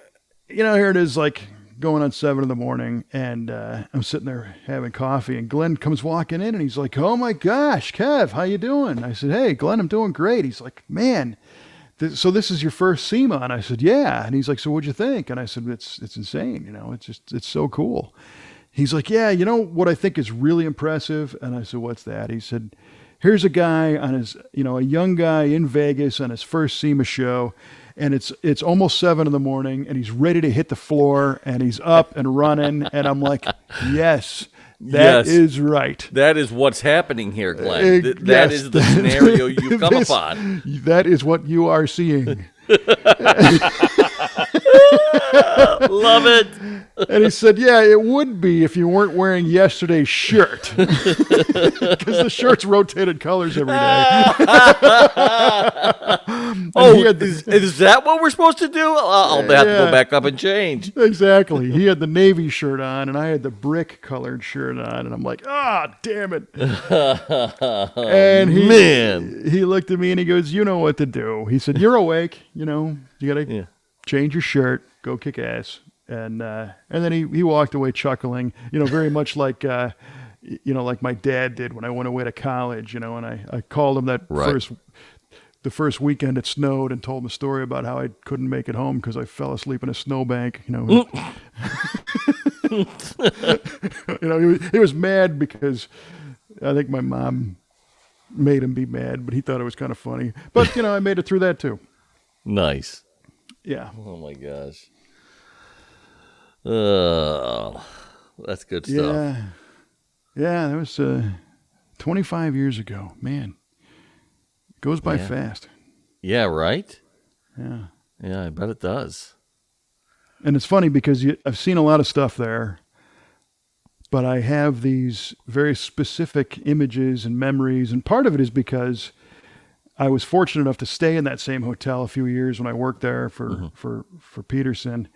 here it is, like going on 7 a.m, and I'm sitting there having coffee, and Glenn comes walking in, and he's like, "Oh my gosh, Kev, how you doing?" I said, "Hey, Glenn, I'm doing great." He's like, "Man, so this is your first SEMA?" And I said, "Yeah." And he's like, "So what'd you think?" And I said, It's insane. It's so cool." He's like, "Yeah, what I think is really impressive." And I said, "What's that?" He said, "Here's a guy on his, a young guy in Vegas on his first SEMA show. And it's almost 7 a.m, and he's ready to hit the floor, and he's up and running." And I'm like, "Yes, that is right. That is what's happening here, Glenn. That is the scenario you've come upon. That is what you are seeing." Love it. And he said, "Yeah, it would be if you weren't wearing yesterday's shirt." Because the shirts rotated colors every day. Is that what we're supposed to do? I'll have to go back up and change. Exactly. He had the navy shirt on, and I had the brick colored shirt on, and I'm like, damn it. And he looked at me and he goes, "You know what to do." He said, "You're awake. You got to change your shirt, go kick ass." And then he walked away chuckling, very much like, like my dad did when I went away to college, and I called him that the first weekend it snowed, and told him a story about how I couldn't make it home because I fell asleep in a snowbank. He was mad because I think my mom made him be mad, but he thought it was kind of funny. But I made it through that too. Nice. Yeah. Oh my gosh. Oh, that's good stuff. Yeah, that was 25 years ago. Man, it goes by fast. Yeah, right? Yeah. Yeah, I bet it does. And it's funny because I've seen a lot of stuff there, but I have these very specific images and memories, and part of it is because I was fortunate enough to stay in that same hotel a few years when I worked there for Peterson.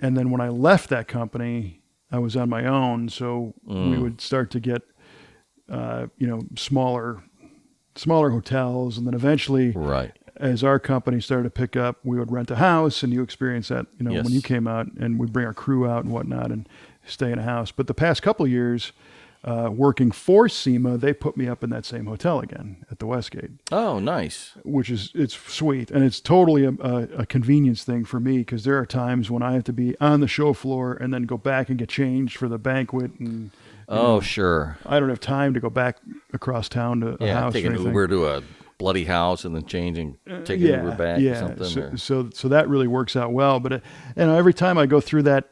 And then when I left that company, I was on my own. So we would start to get, smaller hotels. And then eventually, as our company started to pick up, we would rent a house, and you experience that, when you came out, and we'd bring our crew out and whatnot and stay in a house. But the past couple of years, working for SEMA, they put me up in that same hotel again at the Westgate. Oh, nice. It's sweet. And it's totally a convenience thing for me, because there are times when I have to be on the show floor and then go back and get changed for the banquet. And sure. I don't have time to go back across town to a house. Take an Uber to a bloody house and then change and take an Uber back or something. So that really works out well. But every time I go through that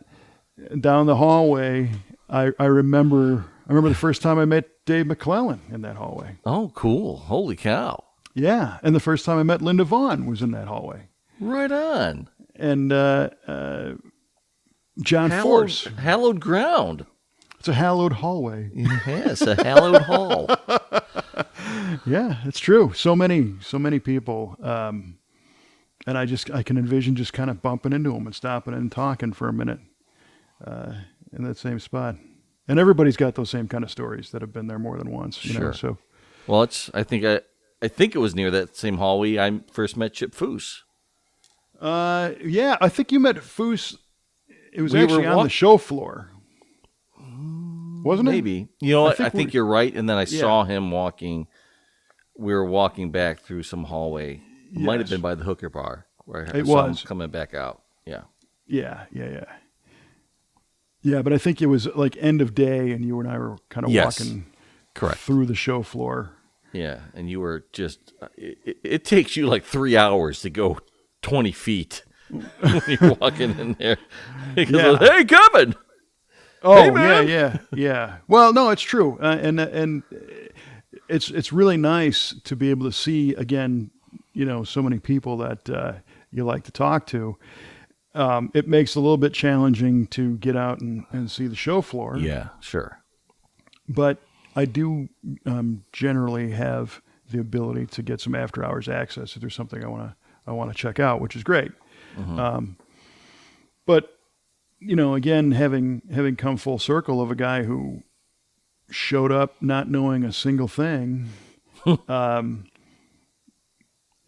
down the hallway, I remember the first time I met Dave McClellan in that hallway. Oh, cool. Holy cow. Yeah. And the first time I met Linda Vaughn was in that hallway. Right on. And John Force. Hallowed ground. It's a hallowed hallway. Yes, a hallowed hall. Yeah, it's true. So many people. And I can envision just kind of bumping into them and stopping and talking for a minute in that same spot. And everybody's got those same kind of stories that have been there more than once. Sure. So, well, I think it was near that same hallway I first met Chip Foose. Yeah, I think you met Foose. It was actually on the show floor, wasn't it? Maybe. You know what? I think you're right. And then I saw him walking. We were walking back through some hallway. It might have been by the hooker bar where I saw him coming back out. Yeah. Yeah. Yeah, but I think it was like end of day, and you and I were kind of Correct. through the show floor. Yeah, and you were just, it takes you like 3 hours to go 20 feet when you're walking in there. Because, hey, Kevin! Oh, hey, man. yeah. Well, no, it's true. And it's really nice to be able to see, again, so many people that you like to talk to. It makes it a little bit challenging to get out and see the show floor. Yeah, sure. But I do generally have the ability to get some after hours access if there's something I want to check out, which is great. Mm-hmm. But again, having come full circle of a guy who showed up not knowing a single thing,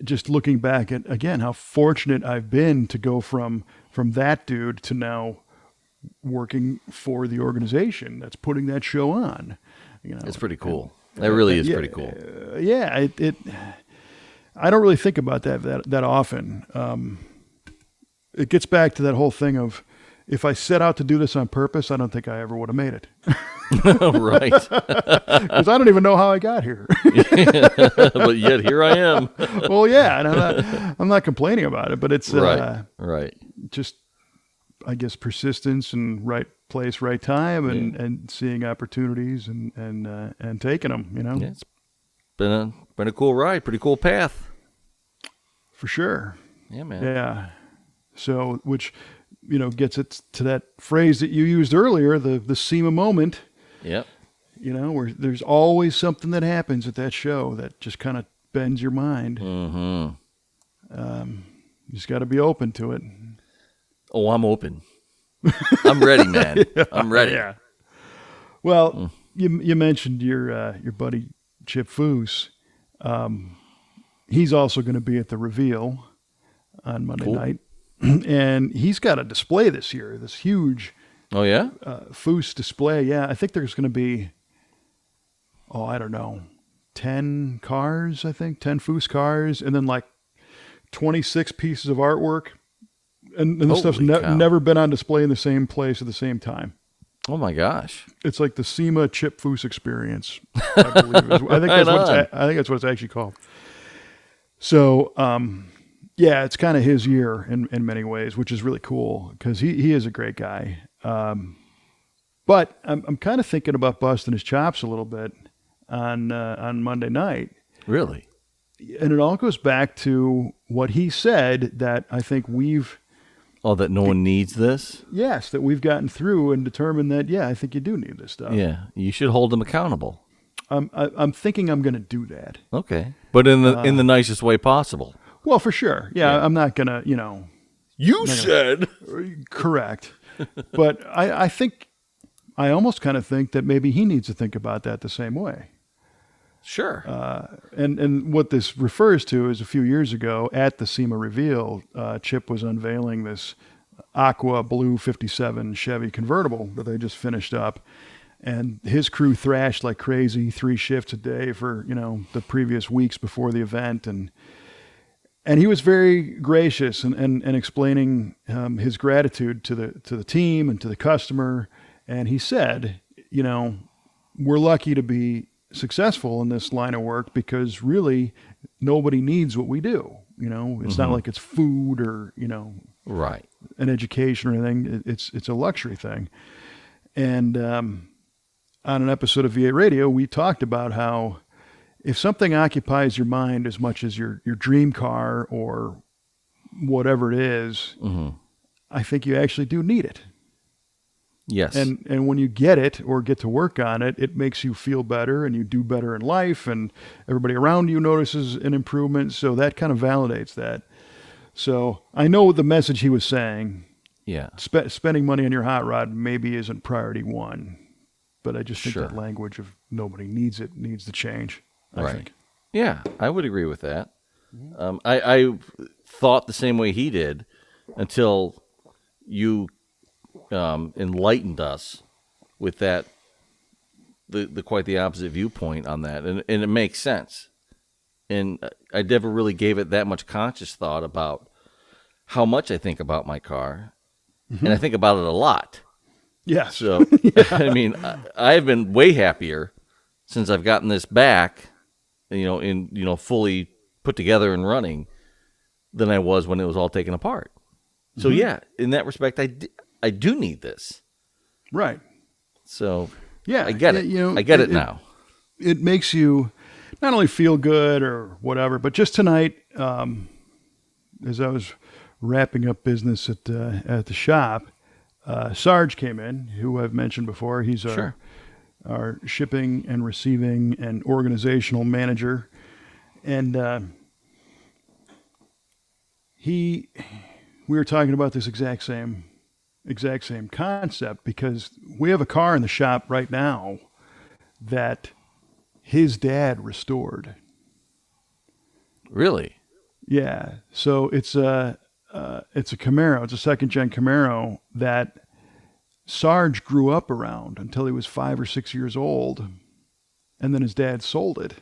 just looking back at again how fortunate I've been to go from that dude to now working for the organization that's putting that show on. It's pretty cool. That really is pretty cool. Yeah, I don't really think about that often. It gets back to that whole thing of if I set out to do this on purpose, I don't think I ever would have made it. Right. Because I don't even know how I got here. But yet here I am. Well, yeah, and I'm not complaining about it, but it's right. Just, I guess, persistence and right place, right time, and seeing opportunities and taking them. Yeah, it's been a cool ride, pretty cool path. For sure. Yeah, man. Yeah. So, which gets it to that phrase that you used earlier, the SEMA moment. Yep. Where there's always something that happens at that show that just kind of bends your mind. Mm-hmm. You just got to be open to it. Oh, I'm open. I'm ready, man. I'm ready. Yeah. Well, you mentioned your buddy Chip Foose. He's also going to be at the reveal on Monday night. And he's got a display this year, this huge Foose display. Yeah, I think there's going to be, I don't know, 10 cars, 10 Foose cars, and then like 26 pieces of artwork. And this stuff's never been on display in the same place at the same time. Oh, my gosh. It's like the SEMA Chip Foose experience, I believe. I think that's what it's actually called. So, yeah, it's kind of his year in many ways, which is really cool because he is a great guy. But I'm kind of thinking about busting his chops a little bit on Monday night. Really? And it all goes back to what he said that I think we've... Oh, that no one needs this? Yes, that we've gotten through and determined that, I think you do need this stuff. Yeah, you should hold them accountable. I'm thinking I'm going to do that. Okay. But in the nicest way possible. Well, for sure. Yeah. I'm not going to, You said. Correct. But I almost kind of think that maybe he needs to think about that the same way. Sure. And what this refers to is a few years ago at the SEMA reveal, Chip was unveiling this aqua blue 57 Chevy convertible that they just finished up. And his crew thrashed like crazy, 3 shifts a day for, the previous weeks before the event. And he was very gracious and explaining his gratitude to the team and to the customer. And he said, we're lucky to be successful in this line of work because really nobody needs what we do. It's not like it's food or, right, an education or anything. It's a luxury thing. And on an episode of V8 Radio, we talked about how if something occupies your mind as much as your dream car or whatever it is, I think you actually do need it. Yes. And when you get it or get to work on it, it makes you feel better and you do better in life and everybody around you notices an improvement. So that kind of validates that. So I know the message he was saying. Yeah. Spending money on your hot rod maybe isn't priority one, but I just think that language of nobody needs it needs to change. I think. Yeah, I would agree with that. I thought the same way he did until you enlightened us with that, the quite the opposite viewpoint on that, and it makes sense. And I never really gave it that much conscious thought about how much I think about my car, and I think about it a lot. Yes. So I mean, I've been way happier since I've gotten this back, fully put together and running, than I was when it was all taken apart. So yeah, in that respect, I do need this. Right. So yeah, I get it. I get it now. It makes you not only feel good or whatever, but just tonight, as I was wrapping up business at the shop, Sarge came in, who I've mentioned before. He's our shipping and receiving and organizational manager, and we were talking about this exact same concept, because we have a car in the shop right now that his dad restored. Really? Yeah. So it's a Camaro. It's a second gen Camaro that Sarge grew up around until he was 5 or 6 years old, and then his dad sold it.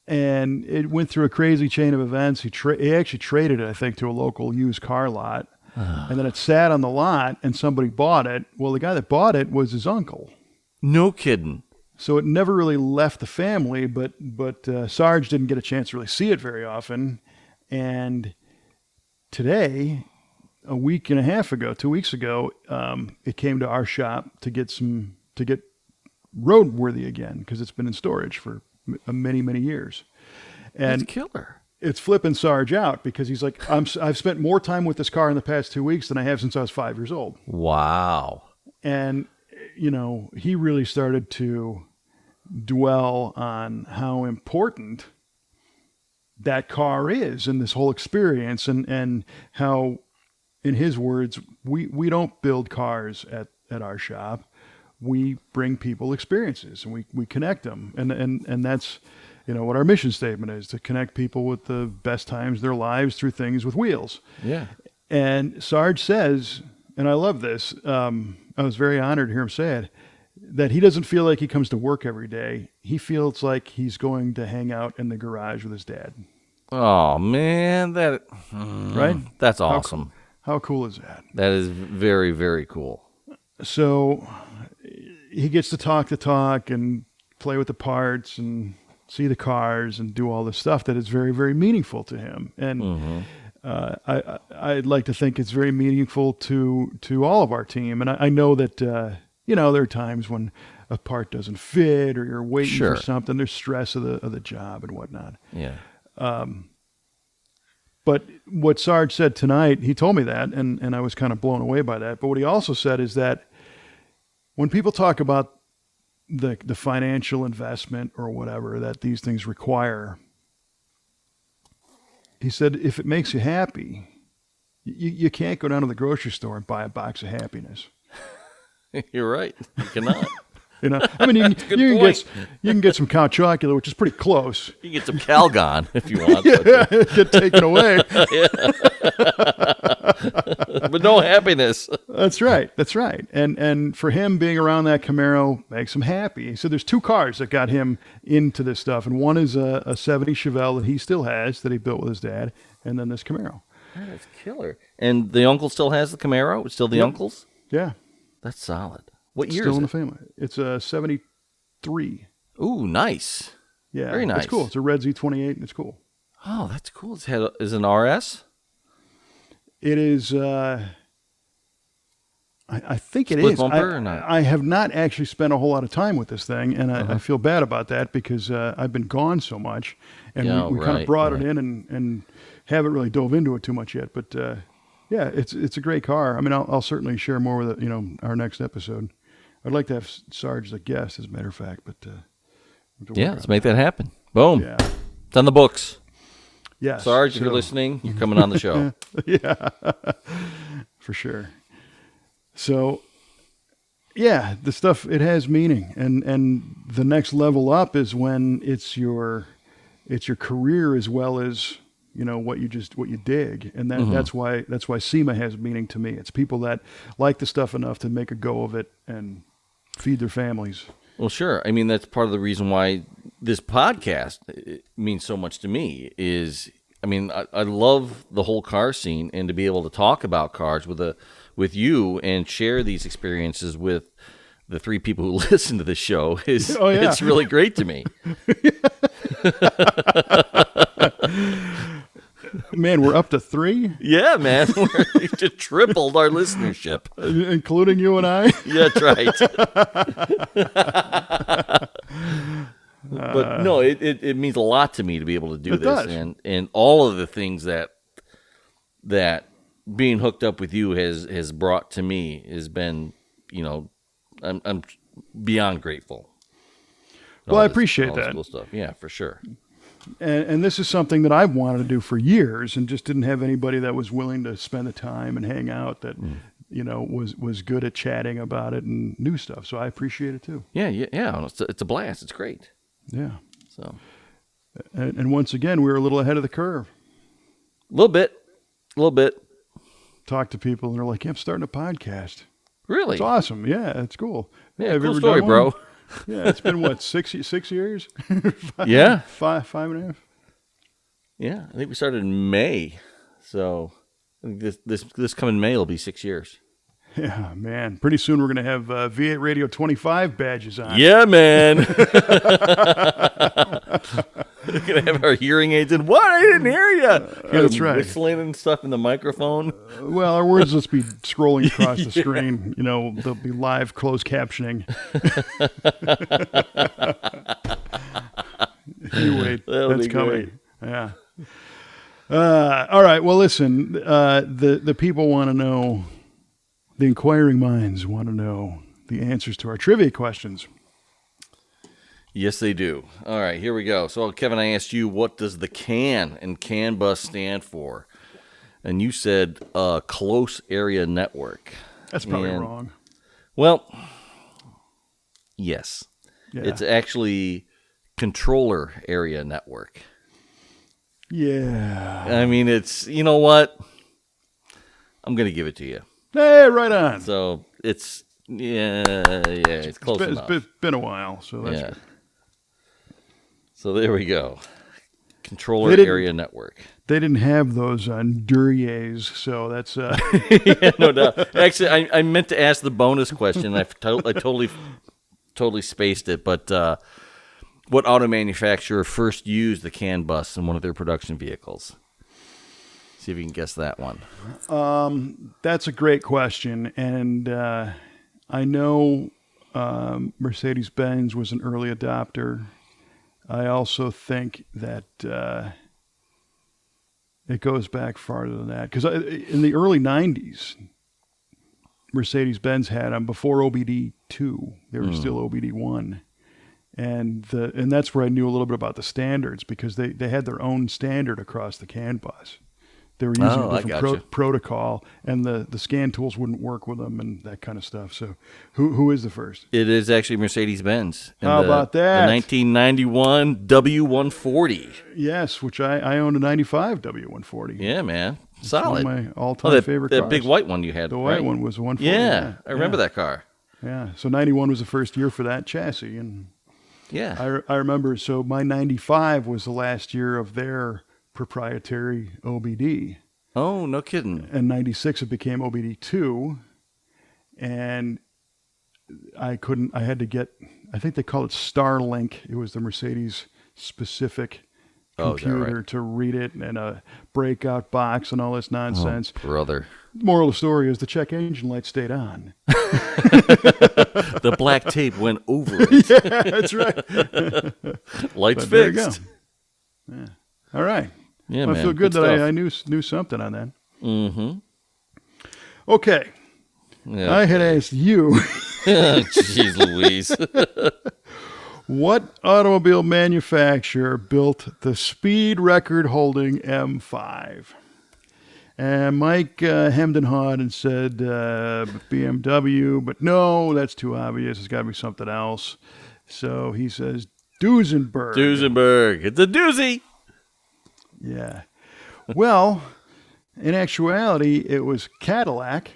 And it went through a crazy chain of events. He actually traded it, I think, to a local used car lot, and then it sat on the lot, and somebody bought it. Well, the guy that bought it was his uncle. No kidding. So it never really left the family, but Sarge didn't get a chance to really see it very often. And today, a week and a half ago, 2 weeks ago, it came to our shop to get roadworthy again, because it's been in storage for many, many years. And that's killer. It's flipping Sarge out, because he's like, I've spent more time with this car in the past 2 weeks than I have since I was 5 years old. Wow. And he really started to dwell on how important that car is in this whole experience, and how, in his words, we don't build cars at our shop. We bring people experiences, and we connect them. And that's, what our mission statement is, to connect people with the best times of their lives through things with wheels. Yeah. And Sarge says, and I love this, I was very honored to hear him say it, that he doesn't feel like he comes to work every day. He feels like he's going to hang out in the garage with his dad. Oh, man. Right? That's awesome. How cool is that? That is very, very cool. So he gets to talk and play with the parts and see the cars and do all this stuff that is very, very meaningful to him. And I'd like to think it's very meaningful to all of our team. And I know that, there are times when a part doesn't fit, or you're waiting for something. There's stress of the job and whatnot. Yeah. But what Sarge said tonight, he told me that, and I was kind of blown away by that. But what he also said is that when people talk about the financial investment or whatever that these things require, he said, if it makes you happy, you can't go down to the grocery store and buy a box of happiness. You're right. You cannot. I mean, you can get some Count Chocula, which is pretty close. You can get some Calgon if you want. Get taken away. But no happiness. That's right. And for him, being around that Camaro makes him happy. So there's two cars that got him into this stuff, and one is a 70 Chevelle that he still has, that he built with his dad, and then this Camaro. That's killer. And the uncle still has the Camaro? It's still the uncle's? Yeah. That's solid. What year still is in it? the family. It's a 73. Ooh, nice. Yeah. Very nice. It's cool. It's a red Z28, and it's cool. Oh, that's cool. Is it an RS? It is, I think it Split is. bumper or not? I have not actually spent a whole lot of time with this thing, and I feel bad about that, because I've been gone so much, and we kind of brought it in and haven't really dove into it too much yet. But yeah, it's a great car. I mean, I'll certainly share more with it, our next episode. I'd like to have Sarge as a guest, as a matter of fact. But let's make that happen. Boom. Yeah, it's on the books. Yes, Sarge, if you're listening, you're coming on the show. Yeah, for sure. So, yeah, the stuff, it has meaning, and the next level up is when it's your career as well as what you dig, and that's why SEMA has meaning to me. It's people that like the stuff enough to make a go of it and feed their families. Well, sure. I mean, that's part of the reason why this podcast means so much to me. I love the whole car scene, and to be able to talk about cars with you and share these experiences with the 3 people who listen to the show is Oh, yeah. it's really great to me. Man, we're up to 3, Yeah, man, we just tripled our listenership. including you and I. Yeah, that's right. But no, it means a lot to me to be able to do It this, does. and all of the things that being hooked up with you has brought to me has been, I'm beyond grateful. Well, I appreciate all this that. cool stuff. Yeah, for sure. And this is something that I've wanted to do for years, and just didn't have anybody that was willing to spend the time and hang out that, was good at chatting about it and new stuff. So I appreciate it too. Yeah. It's a blast. It's great. Yeah. So And once again, we were a little ahead of the curve. a little bit. Talk to people, and they're like, "Yeah, I'm starting a podcast." Really? It's awesome. Yeah, it's cool. Yeah, have you cool ever story, done bro. one? Yeah, it's been what, 6 years? Yeah. Five and a half. Yeah, I think we started in May, so I think this coming May will be 6 years. Yeah, man. Pretty soon we're going to have V8 Radio 25 badges on. Yeah, man. We're gonna have our hearing aids in. What? I didn't hear you. That's right. Whistling and stuff in the microphone. Well, our words will just be scrolling across the screen. There'll be live closed captioning. You wait. That'll That's be coming. great. Yeah. All right. Well, listen, the people want to know, the inquiring minds want to know the answers to our trivia questions. Yes, they do. All right, here we go. So, Kevin, I asked you, what does the CAN and CAN bus stand for? And you said close area network. That's probably wrong. Well, yes. Yeah. It's actually controller area network. Yeah. I mean, it's, you know what? I'm going to give it to you. Hey, right on. So, it's it's close enough. It's been a while, so that's good. So there we go. Controller area network. They didn't have those on Duryers, so that's... Yeah, no doubt. Actually, I meant to ask the bonus question. I totally spaced it. But what auto manufacturer first used the CAN bus in one of their production vehicles? See if you can guess that one. That's a great question. And I know Mercedes-Benz was an early adopter. I also think that it goes back farther than that. Because in the early 90s, Mercedes-Benz had them before OBD2. They were still OBD1. And that's where I knew a little bit about the standards, because they had their own standard across the CAN bus. They were using a different protocol, and the scan tools wouldn't work with them and that kind of stuff. So who is the first? It is actually Mercedes-Benz. How about that? The 1991 W140. Yes, which I owned a 95 W140. Yeah, man. It's Solid. one of my all-time favorite cars. That big white one you had. The white one was a 140. Yeah, I remember that car. Yeah, so 91 was the first year for that chassis. And yeah. I remember, so my 95 was the last year of their proprietary OBD. Oh, no kidding. And 96 it became OBD2, and I had to get, I think they call it Starlink. It was the Mercedes specific computer to read it, and a breakout box and all this nonsense. Oh, brother. Moral of the story is the check engine light stayed on. The black tape went over it. Yeah, that's right. Lights But there fixed. you go. Yeah. All right. Yeah, well, man. I feel good that stuff. I knew something on that. Mm-hmm. Okay. Yeah. I had asked you, Jeez Louise. what automobile manufacturer built the speed record holding M5? And Mike hemmed and hawed and said BMW, but no, that's too obvious. It's got to be something else. So he says Duesenberg. Duesenberg. It's a doozy. Yeah. Well, in actuality, it was Cadillac,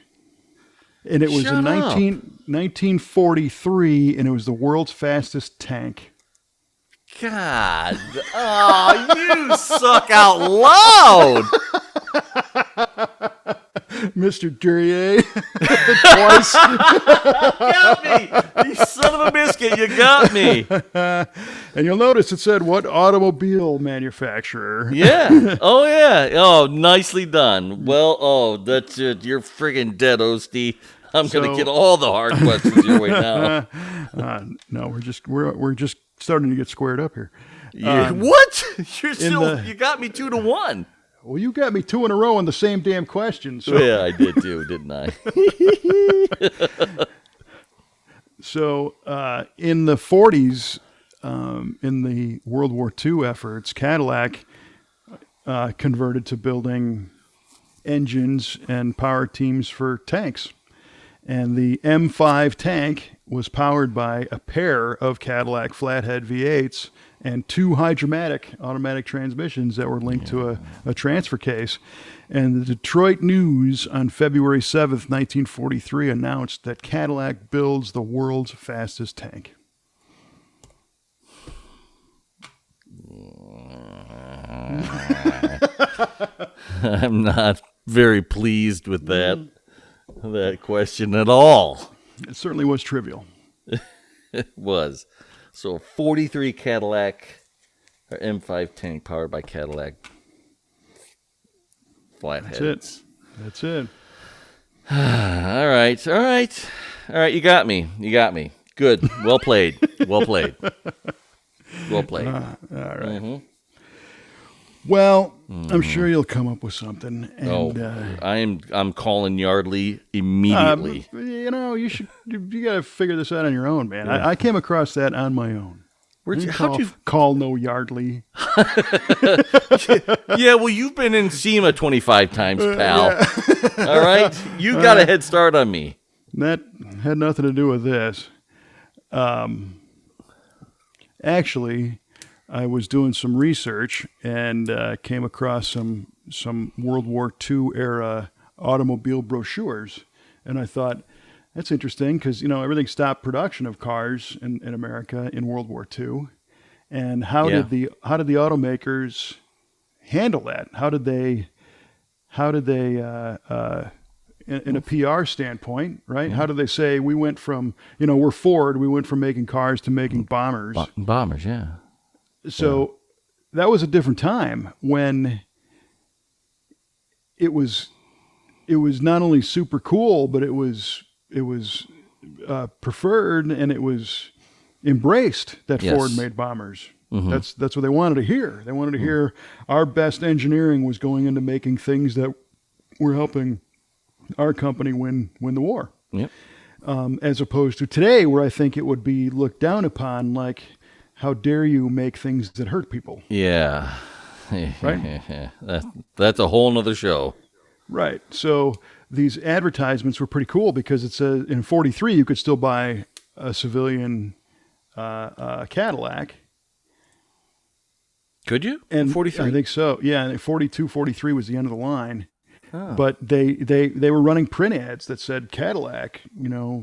and it was in 1943, and it was the world's fastest tank. God. Oh, you suck out loud. Mr. Duryea twice. Got me! You son of a biscuit, you got me. And you'll notice it said what automobile manufacturer. Yeah. Oh, yeah. Oh, nicely done. Well, that's it. You're friggin' dead, Osty. I'm going to get all the hard questions your way now. No, we're just starting to get squared up here. What? You got me 2-1. Well, you got me 2 in a row on the same damn question. So. Yeah, I did too, didn't I? So in the 40s, in the World War II efforts, Cadillac converted to building engines and power teams for tanks. And the M5 tank was powered by a pair of Cadillac flathead V8s and 2 hydromatic automatic transmissions that were linked to a transfer case. And the Detroit News on February 7th, 1943 announced that Cadillac builds the world's fastest tank. I'm not very pleased with that question at all. It certainly was trivial. It was. So 43 Cadillac or M5 tank powered by Cadillac flatheads. That's it. All right. You got me. Good. Well played. Well played. All right. Mm-hmm. Well, I'm sure you'll come up with something. And, I'm calling Yardley immediately. You got to figure this out on your own, man. I came across that on my own. How'd you call no Yardley? Yeah, well, you've been in SEMA 25 times, pal. Yeah. All right, you got a head start on me. That had nothing to do with this. Actually, I was doing some research and came across some World War II era automobile brochures, and I thought that's interesting because everything stopped production of cars in America in World War II, and how did the automakers handle that? How did they in a PR standpoint, right? Mm-hmm. How do they say we went from we're Ford, we went from making cars to making bombers? Bombers, yeah. So that was a different time when it was not only super cool, but it was preferred and it was embraced that Ford made bombers. Mm-hmm. That's what they wanted to hear. They wanted to hear our best engineering was going into making things that were helping our company win the war. Yep. As opposed to today, where I think it would be looked down upon, like, how dare you make things that hurt people? Yeah. Right? That's a whole nother show. Right. So these advertisements were pretty cool because it says in 43 you could still buy a civilian Cadillac. Could you? And 43? I think so. Yeah, and 42, 43 was the end of the line. Oh. But they were running print ads that said Cadillac,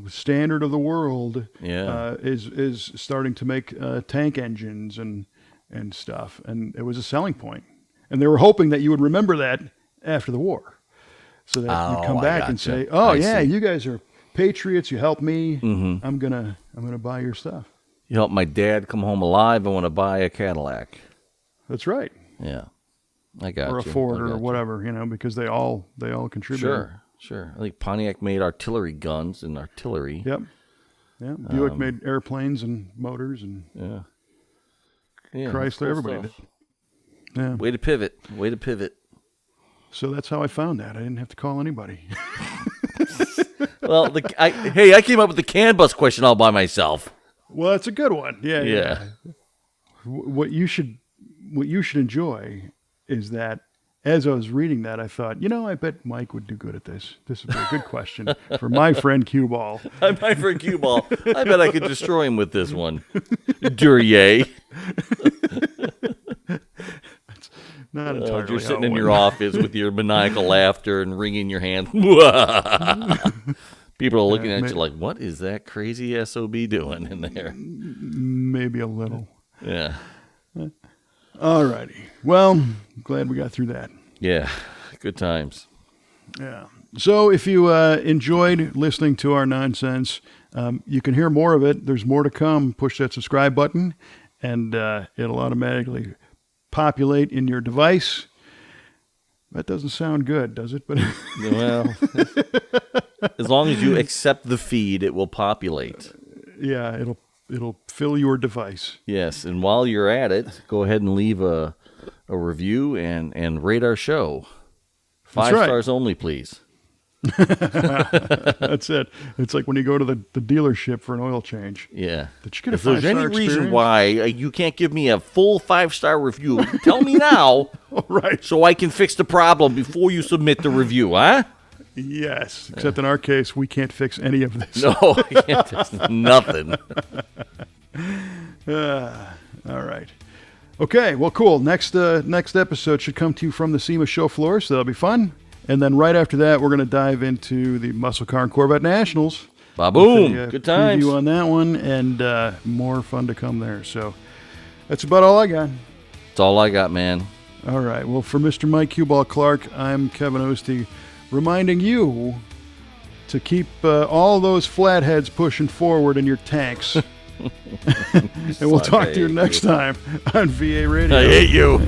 standard of the world, is starting to make tank engines and stuff, and it was a selling point. And they were hoping that you would remember that after the war, so that you'd come back and say, "Oh, see. You guys are patriots. You helped me. Mm-hmm. I'm gonna buy your stuff. You helped my dad come home alive. I want to buy a Cadillac." That's right. Yeah. I got or you. a Ford or whatever, because they all contribute. Sure. I think Pontiac made artillery guns and artillery. Yep. Yeah. Buick made airplanes and motors and Chrysler, cool everybody stuff. did. Yeah. Way to pivot. So that's how I found that. I didn't have to call anybody. Well, I came up with the CAN bus question all by myself. Well, that's a good one. Yeah. What you should enjoy is that as I was reading that, I thought, I bet Mike would do good at this. This would be a good question for my friend Cue Ball. My friend Cue Ball. I bet I could destroy him with this one. Duryea. That's not entirely You're sitting in your office with your maniacal laughter and wringing your hands. People are looking at you like, what is that crazy SOB doing in there? Maybe a little. Yeah. All righty. Well, glad we got through that. Yeah. Good times. Yeah. So if you enjoyed listening to our nonsense, you can hear more of it. There's more to come. Push that subscribe button, and it'll automatically populate in your device. That doesn't sound good, does it? But Well, as long as you accept the feed, it will populate. yeah, it'll fill your device. Yes, and while you're at it, go ahead and leave a review and rate our show. 5 right. stars only, please. That's it. It's like when you go to the dealership for an oil change. Yeah. Did you get a If there's 5-star any reason experience? why you can't give me a full 5-star review, tell me now All right. so I can fix the problem before you submit the review, huh? Yes. Except in our case, we can't fix any of this. No, I can't fix nothing. All right. Okay. Well, cool. Next episode should come to you from the SEMA show floor, so that'll be fun. And then right after that, we're going to dive into the Muscle Car and Corvette Nationals. Ba-boom. With a, Good times. Preview on that one, and more fun to come there. So that's about all I got. That's all I got, man. All right. Well, for Mr. Mike Q-Ball Clark, I'm Kevin Ostie, reminding you to keep all those flatheads pushing forward in your tanks. And we'll talk to you next time on VA Radio. I hate you.